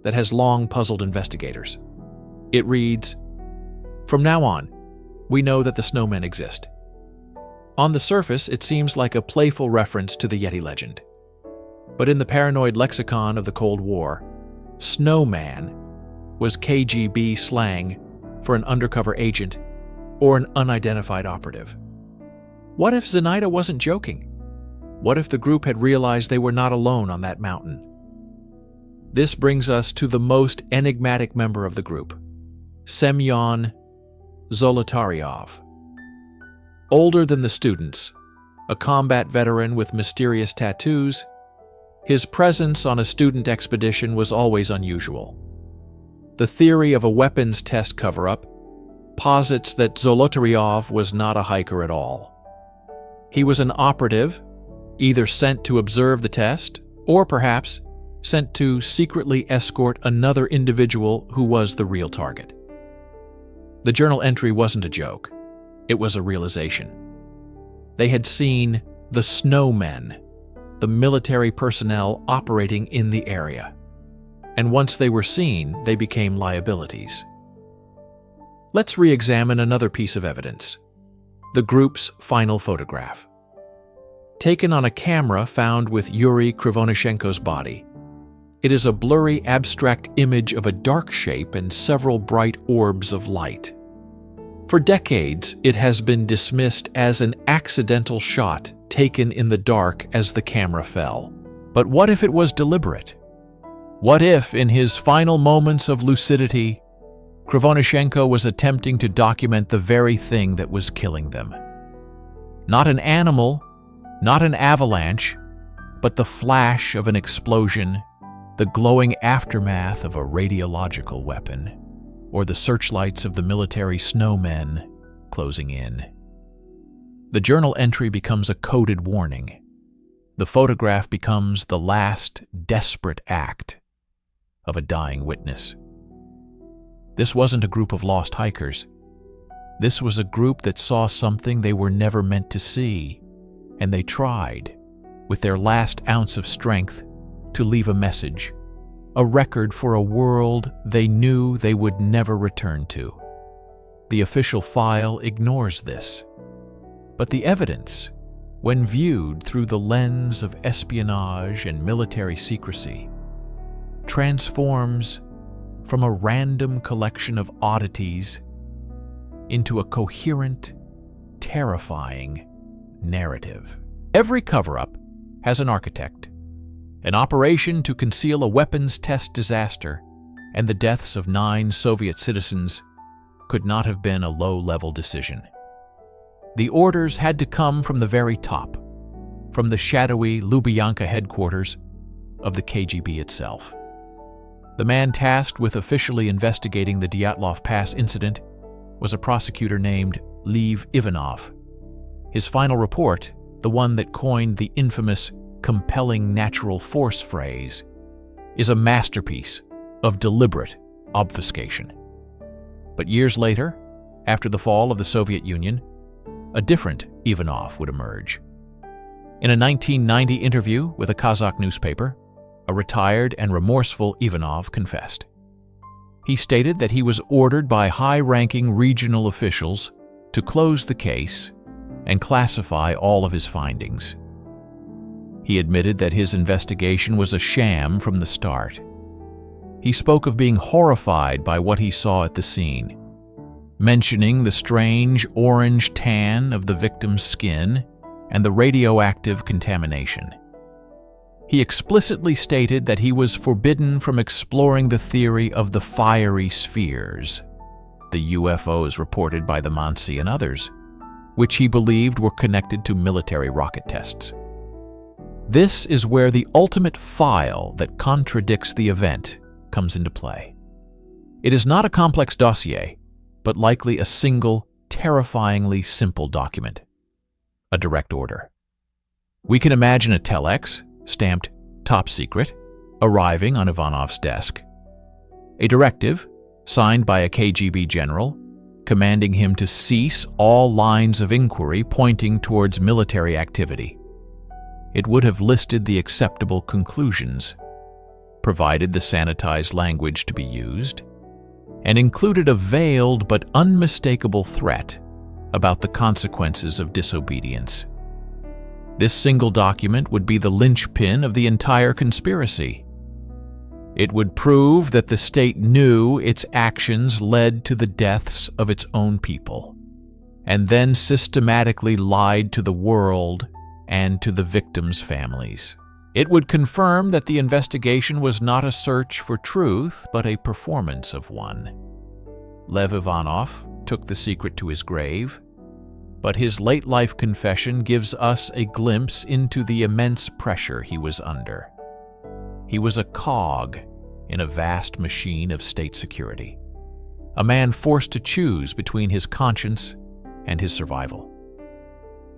that has long puzzled investigators. It reads, "From now on, we know that the snowmen exist." On the surface, it seems like a playful reference to the Yeti legend. But in the paranoid lexicon of the Cold War, snowman was KGB slang for an undercover agent or an unidentified operative. What if Zinaida wasn't joking? What if the group had realized they were not alone on that mountain? This brings us to the most enigmatic member of the group, Semyon Zolotaryov. Older than the students, a combat veteran with mysterious tattoos, his presence on a student expedition was always unusual. The theory of a weapons test cover-up posits that Zolotaryov was not a hiker at all. He was an operative, either sent to observe the test, or perhaps sent to secretly escort another individual who was the real target. The journal entry wasn't a joke. It was a realization. They had seen the snowmen, the military personnel operating in the area. And once they were seen, they became liabilities. Let's re-examine another piece of evidence, the group's final photograph. Taken on a camera found with Yuri Krivonishenko's body, it is a blurry, abstract image of a dark shape and several bright orbs of light. For decades, it has been dismissed as an accidental shot taken in the dark as the camera fell. But what if it was deliberate? What if, in his final moments of lucidity, Krivonischenko was attempting to document the very thing that was killing them? Not an animal, not an avalanche, but the flash of an explosion, the glowing aftermath of a radiological weapon, or the searchlights of the military snowmen closing in. The journal entry becomes a coded warning. The photograph becomes the last desperate act of a dying witness. This wasn't a group of lost hikers. This was a group that saw something they were never meant to see, and they tried, with their last ounce of strength, to leave a message, a record for a world they knew they would never return to. The official file ignores this, but the evidence, when viewed through the lens of espionage and military secrecy, transforms from a random collection of oddities into a coherent, terrifying narrative. Every cover-up has an architect. An operation to conceal a weapons test disaster and the deaths of 9 Soviet citizens could not have been a low-level decision. The orders had to come from the very top, from the shadowy Lubyanka headquarters of the KGB itself. The man tasked with officially investigating the Dyatlov Pass incident was a prosecutor named Lev Ivanov. His final report, the one that coined the infamous compelling natural force phrase, is a masterpiece of deliberate obfuscation. But years later, after the fall of the Soviet Union, a different Ivanov would emerge. In a 1990 interview with a Kazakh newspaper, a retired and remorseful Ivanov confessed. He stated that he was ordered by high-ranking regional officials to close the case and classify all of his findings. He admitted that his investigation was a sham from the start. He spoke of being horrified by what he saw at the scene, mentioning the strange orange tan of the victim's skin and the radioactive contamination. He explicitly stated that he was forbidden from exploring the theory of the fiery spheres, the UFOs reported by the Mansi and others, which he believed were connected to military rocket tests. This is where the ultimate file that contradicts the event comes into play. It is not a complex dossier, but likely a single, terrifyingly simple document. A direct order. We can imagine a telex, stamped Top Secret, arriving on Ivanov's desk. A directive, signed by a KGB general, commanding him to cease all lines of inquiry pointing towards military activity. It would have listed the acceptable conclusions, provided the sanitized language to be used, and included a veiled but unmistakable threat about the consequences of disobedience. This single document would be the linchpin of the entire conspiracy. It would prove that the state knew its actions led to the deaths of its own people, and then systematically lied to the world and to the victims' families. It would confirm that the investigation was not a search for truth, but a performance of one. Lev Ivanov took the secret to his grave, but his late-life confession gives us a glimpse into the immense pressure he was under. He was a cog in a vast machine of state security, a man forced to choose between his conscience and his survival.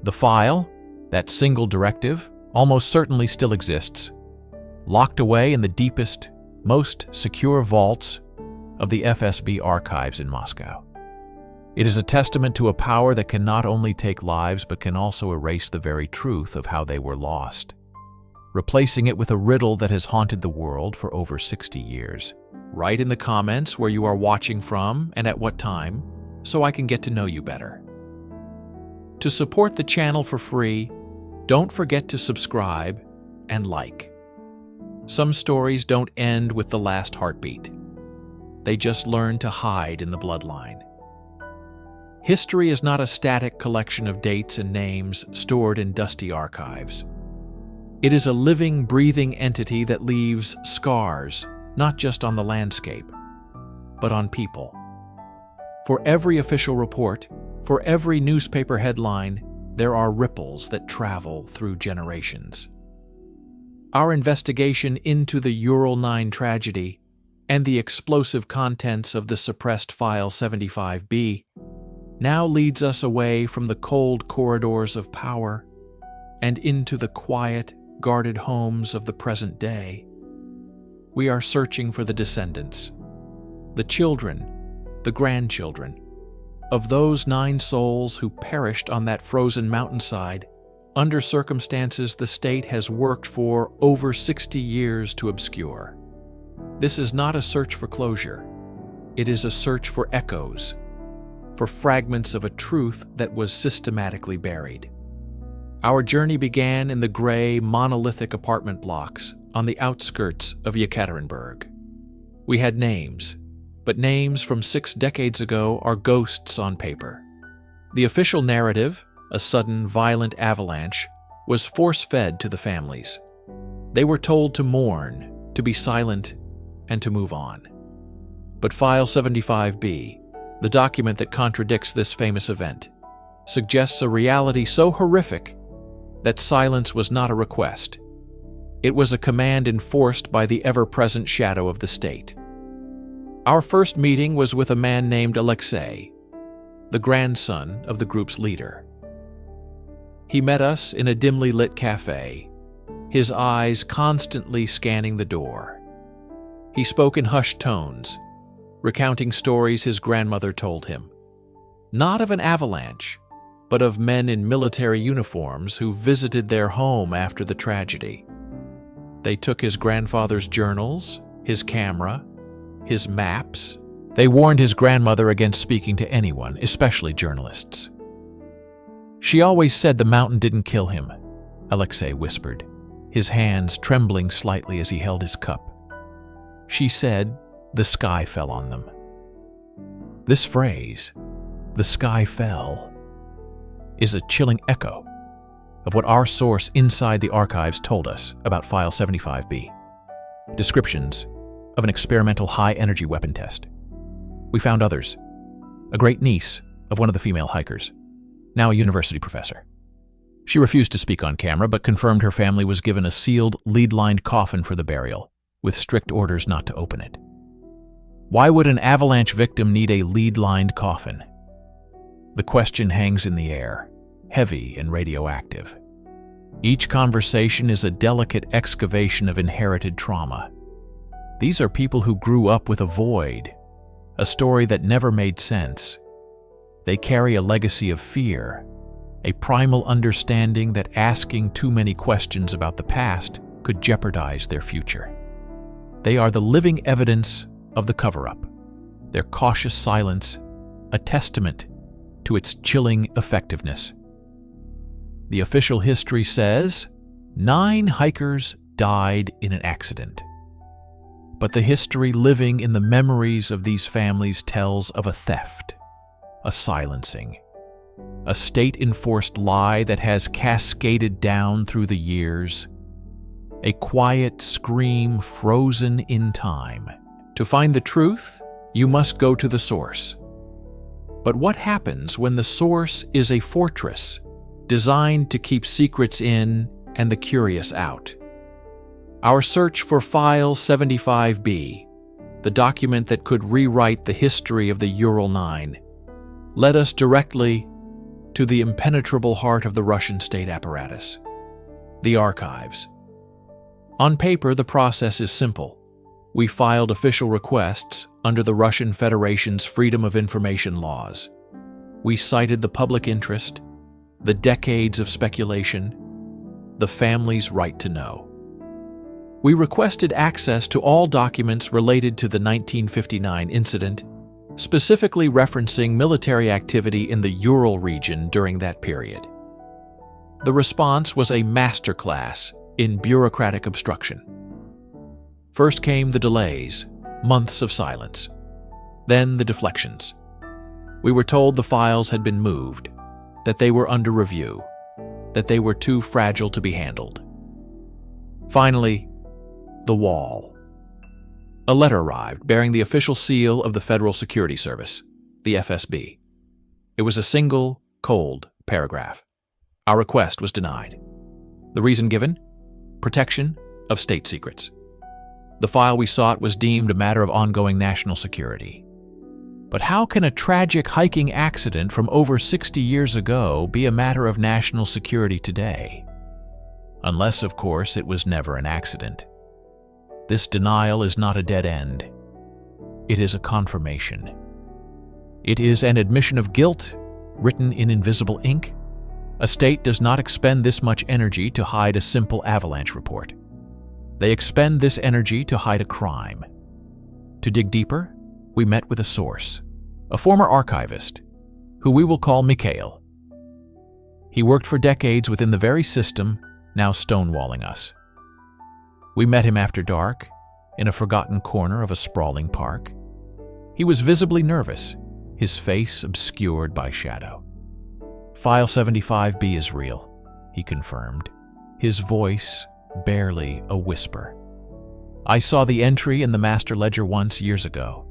The file, that single directive, almost certainly still exists, locked away in the deepest, most secure vaults of the FSB archives in Moscow. It is a testament to a power that can not only take lives but can also erase the very truth of how they were lost, replacing it with a riddle that has haunted the world for over 60 years. Write in the comments where you are watching from and at what time, so I can get to know you better. To support the channel for free, don't forget to subscribe and like. Some stories don't end with the last heartbeat. They just learn to hide in the bloodline. History is not a static collection of dates and names stored in dusty archives. It is a living, breathing entity that leaves scars, not just on the landscape, but on people. For every official report, for every newspaper headline, there are ripples that travel through generations. Our investigation into the Ural 9 tragedy and the explosive contents of the suppressed File 75B now leads us away from the cold corridors of power and into the quiet, guarded homes of the present day. We are searching for the descendants, the children, the grandchildren, of those 9 souls who perished on that frozen mountainside under circumstances the state has worked for over 60 years to obscure. This is not a search for closure. It is a search for echoes, for fragments of a truth that was systematically buried. Our journey began in the gray, monolithic apartment blocks on the outskirts of Yekaterinburg. We had names, but names from 6 decades ago are ghosts on paper. The official narrative, a sudden, violent avalanche, was force-fed to the families. They were told to mourn, to be silent, and to move on. But File 75B, the document that contradicts this famous event, suggests a reality so horrific that silence was not a request. It was a command enforced by the ever-present shadow of the state. Our first meeting was with a man named Alexei, the grandson of the group's leader. He met us in a dimly lit cafe, his eyes constantly scanning the door. He spoke in hushed tones, recounting stories his grandmother told him, not of an avalanche, but of men in military uniforms who visited their home after the tragedy. They took his grandfather's journals, his camera, his maps. They warned his grandmother against speaking to anyone, especially journalists. She always said the mountain didn't kill him, Alexei whispered, his hands trembling slightly as he held his cup. She said the sky fell on them. This phrase, the sky fell, is a chilling echo of what our source inside the archives told us about File 75B. Descriptions of an experimental high-energy weapon test. We found others. A great-niece of one of the female hikers, now a university professor. She refused to speak on camera, but confirmed her family was given a sealed, lead-lined coffin for the burial, with strict orders not to open it. Why would an avalanche victim need a lead-lined coffin? The question hangs in the air, heavy and radioactive. Each conversation is a delicate excavation of inherited trauma. These are people who grew up with a void, a story that never made sense. They carry a legacy of fear, a primal understanding that asking too many questions about the past could jeopardize their future. They are the living evidence of the cover-up, their cautious silence a testament to its chilling effectiveness. The official history says 9 hikers died in an accident. But the history living in the memories of these families tells of a theft, a silencing, a state-enforced lie that has cascaded down through the years, a quiet scream frozen in time. To find the truth, you must go to the source. But what happens when the source is a fortress designed to keep secrets in and the curious out? Our search for File 75B, the document that could rewrite the history of the Ural 9, led us directly to the impenetrable heart of the Russian state apparatus, the archives. On paper, the process is simple. We filed official requests under the Russian Federation's Freedom of Information laws. We cited the public interest, the decades of speculation, the family's right to know. We requested access to all documents related to the 1959 incident, specifically referencing military activity in the Ural region during that period. The response was a masterclass in bureaucratic obstruction. First came the delays, months of silence. Then the deflections. We were told the files had been moved, that they were under review, that they were too fragile to be handled. Finally, the wall. A letter arrived bearing the official seal of the Federal Security Service, the FSB. It was a single, cold paragraph. Our request was denied. The reason given? Protection of state secrets. The file we sought was deemed a matter of ongoing national security. But how can a tragic hiking accident from over 60 years ago be a matter of national security today? Unless, of course, it was never an accident. This denial is not a dead end. It is a confirmation. It is an admission of guilt, written in invisible ink. A state does not expend this much energy to hide a simple avalanche report. They expend this energy to hide a crime. To dig deeper, we met with a source, a former archivist, who we will call Mikhail. He worked for decades within the very system now stonewalling us. We met him after dark, in a forgotten corner of a sprawling park. He was visibly nervous, his face obscured by shadow. File 75B is real, he confirmed, his voice barely a whisper. I saw the entry in the master ledger once years ago.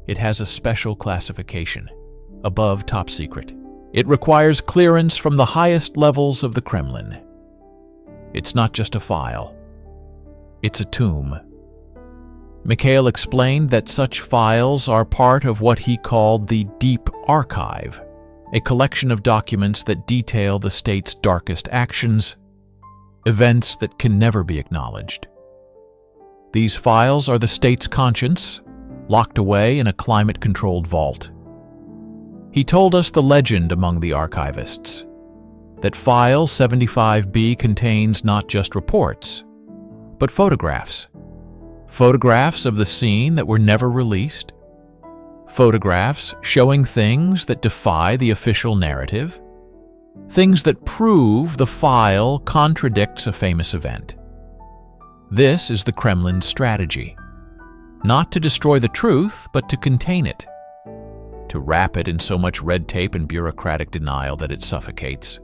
It has a special classification, above top secret. It requires clearance from the highest levels of the Kremlin. It's not just a file. It's a tomb. Mikhail explained that such files are part of what he called the Deep Archive, a collection of documents that detail the state's darkest actions, events that can never be acknowledged. These files are the state's conscience, locked away in a climate-controlled vault. He told us the legend among the archivists, that File 75B contains not just reports, but photographs. Photographs of the scene that were never released. Photographs showing things that defy the official narrative. Things that prove the file contradicts a famous event. This is the Kremlin's strategy. Not to destroy the truth, but to contain it. To wrap it in so much red tape and bureaucratic denial that it suffocates.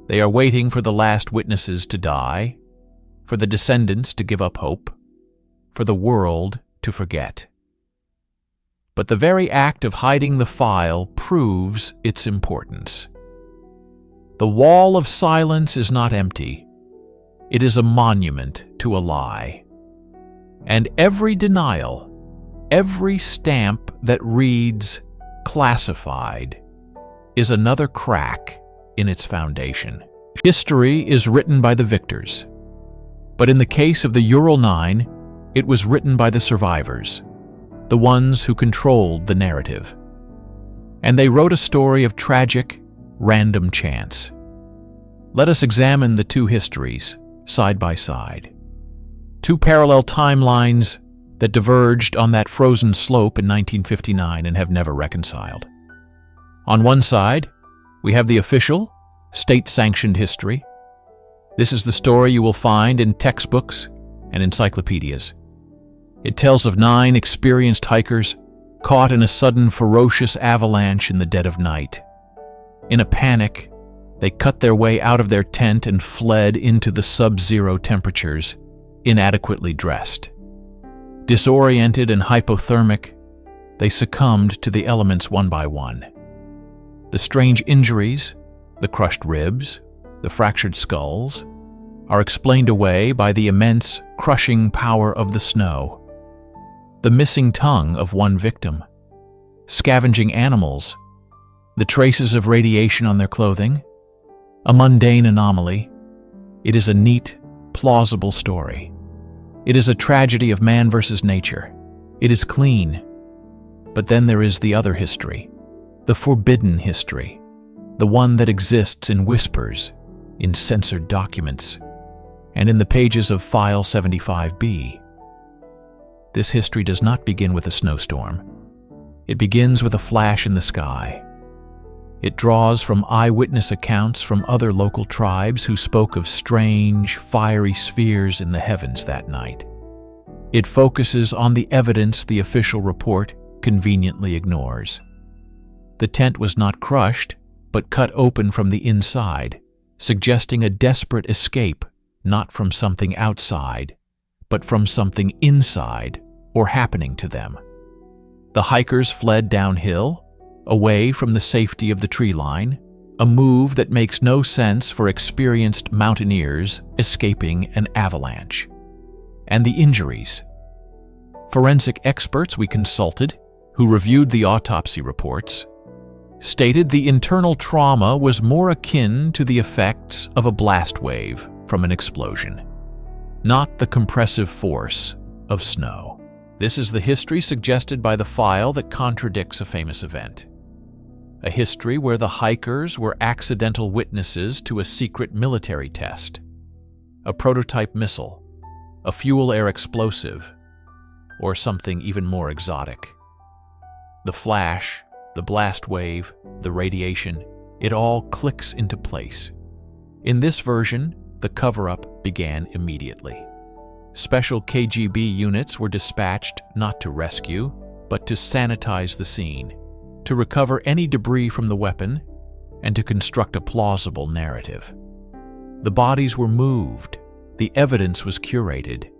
They are waiting for the last witnesses to die, for the descendants to give up hope, for the world to forget. But the very act of hiding the file proves its importance. The wall of silence is not empty. It is a monument to a lie. And every denial, every stamp that reads classified, is another crack in its foundation. History is written by the victors. But in the case of the Ural 9, it was written by the survivors, the ones who controlled the narrative. And they wrote a story of tragic, random chance. Let us examine the two histories, side by side. Two parallel timelines that diverged on that frozen slope in 1959 and have never reconciled. On one side, we have the official, state-sanctioned history. This is the story you will find in textbooks and encyclopedias. It tells of 9 experienced hikers caught in a sudden ferocious avalanche in the dead of night. In a panic, they cut their way out of their tent and fled into the sub-zero temperatures, inadequately dressed. Disoriented and hypothermic, they succumbed to the elements one by one. The strange injuries, the crushed ribs, the fractured skulls, are explained away by the immense, crushing power of the snow. The missing tongue of one victim, scavenging animals, the traces of radiation on their clothing, a mundane anomaly. It is a neat, plausible story. It is a tragedy of man versus nature. It is clean. But then there is the other history, the forbidden history, the one that exists in whispers, in censored documents, and in the pages of File 75B. This history does not begin with a snowstorm. It begins with a flash in the sky. It draws from eyewitness accounts from other local tribes who spoke of strange, fiery spheres in the heavens that night. It focuses on the evidence the official report conveniently ignores. The tent was not crushed, but cut open from the inside, suggesting a desperate escape, not from something outside, but from something inside, or happening to them. The hikers fled downhill, away from the safety of the tree line, a move that makes no sense for experienced mountaineers escaping an avalanche. And the injuries. Forensic experts we consulted, who reviewed the autopsy reports, stated the internal trauma was more akin to the effects of a blast wave from an explosion, not the compressive force of snow. This is the history suggested by the file that contradicts a famous event. A history where the hikers were accidental witnesses to a secret military test, a prototype missile, a fuel-air explosive, or something even more exotic. The flash, the blast wave, the radiation, it all clicks into place. In this version, the cover-up began immediately. Special KGB units were dispatched not to rescue, but to sanitize the scene, to recover any debris from the weapon, and to construct a plausible narrative. The bodies were moved, the evidence was curated,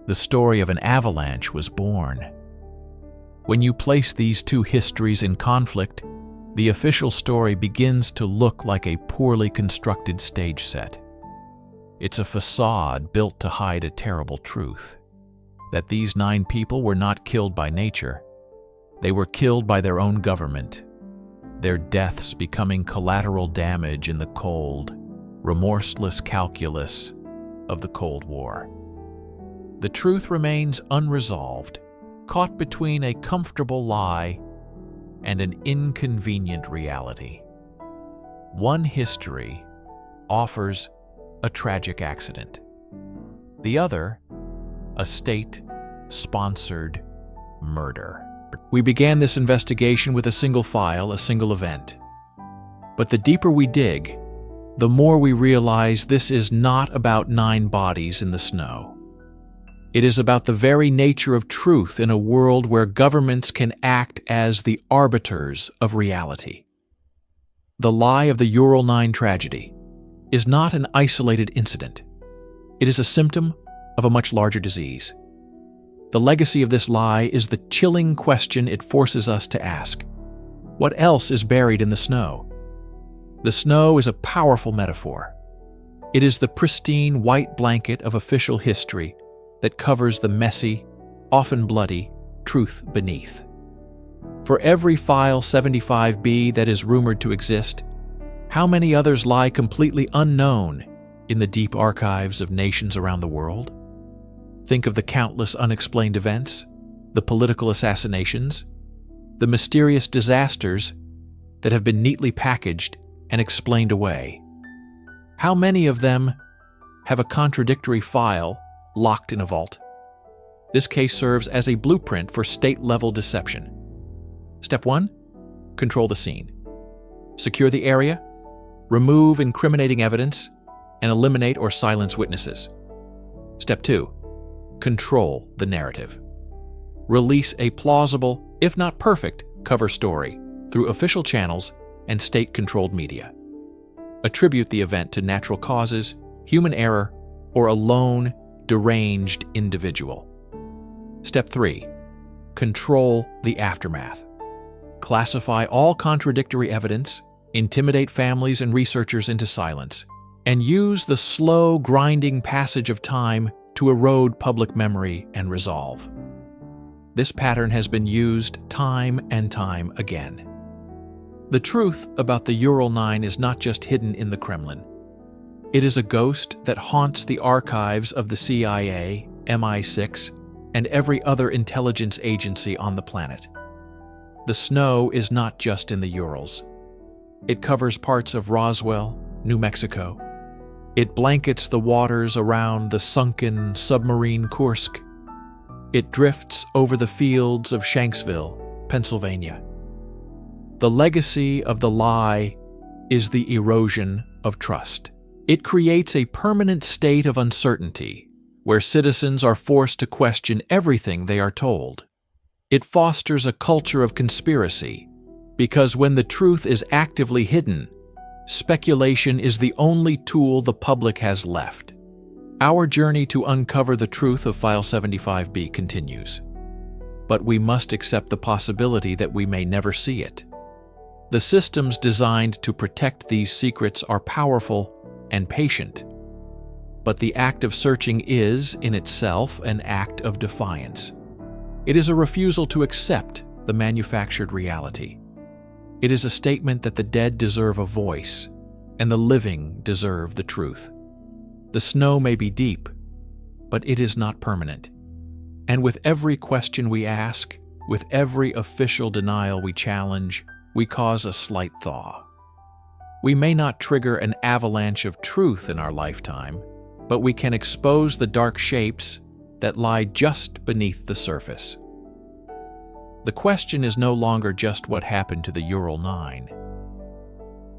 the story of an avalanche was born. When you place these two histories in conflict, the official story begins to look like a poorly constructed stage set. It's a facade built to hide a terrible truth, that these 9 people were not killed by nature. They were killed by their own government, their deaths becoming collateral damage in the cold, remorseless calculus of the Cold War. The truth remains unresolved, caught between a comfortable lie and an inconvenient reality. One history offers a tragic accident. The other, a state-sponsored murder. We began this investigation with a single file, a single event. But the deeper we dig, the more we realize this is not about 9 bodies in the snow. It is about the very nature of truth in a world where governments can act as the arbiters of reality. The lie of the Ural 9 tragedy is not an isolated incident. It is a symptom of a much larger disease. The legacy of this lie is the chilling question it forces us to ask. What else is buried in the snow? The snow is a powerful metaphor. It is the pristine white blanket of official history that covers the messy, often bloody, truth beneath. For every file 75B that is rumored to exist, how many others lie completely unknown in the deep archives of nations around the world? Think of the countless unexplained events, the political assassinations, the mysterious disasters that have been neatly packaged and explained away. How many of them have a contradictory file locked in a vault? This case serves as a blueprint for state-level deception. Step 1, control the scene. Secure the area, remove incriminating evidence, and eliminate or silence witnesses. Step 2, control the narrative. Release a plausible, if not perfect, cover story through official channels and state-controlled media. Attribute the event to natural causes, human error, or a lone, deranged individual. Step 3, control the aftermath. Classify all contradictory evidence, intimidate families and researchers into silence, and use the slow, grinding passage of time to erode public memory and resolve. This pattern has been used time and time again. The truth about the Ural 9 is not just hidden in the Kremlin. It is a ghost that haunts the archives of the CIA, MI6, and every other intelligence agency on the planet. The snow is not just in the Urals. It covers parts of Roswell, New Mexico. It blankets the waters around the sunken submarine Kursk. It drifts over the fields of Shanksville, Pennsylvania. The legacy of the lie is the erosion of trust. It creates a permanent state of uncertainty, where citizens are forced to question everything they are told. It fosters a culture of conspiracy, because when the truth is actively hidden, speculation is the only tool the public has left. Our journey to uncover the truth of File 75B continues. but we must accept the possibility that we may never see it. The systems designed to protect these secrets are powerful and patient, but the act of searching is, in itself, an act of defiance. It is a refusal to accept the manufactured reality. It is a statement that the dead deserve a voice, and the living deserve the truth. The snow may be deep, but it is not permanent. And with every question we ask, with every official denial we challenge, we cause a slight thaw. We may not trigger an avalanche of truth in our lifetime, but we can expose the dark shapes that lie just beneath the surface. The question is no longer just what happened to the Ural 9.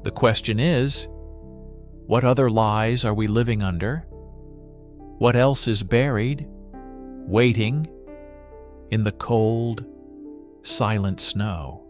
The question is, what other lies are we living under? What else is buried, waiting, in the cold, silent snow?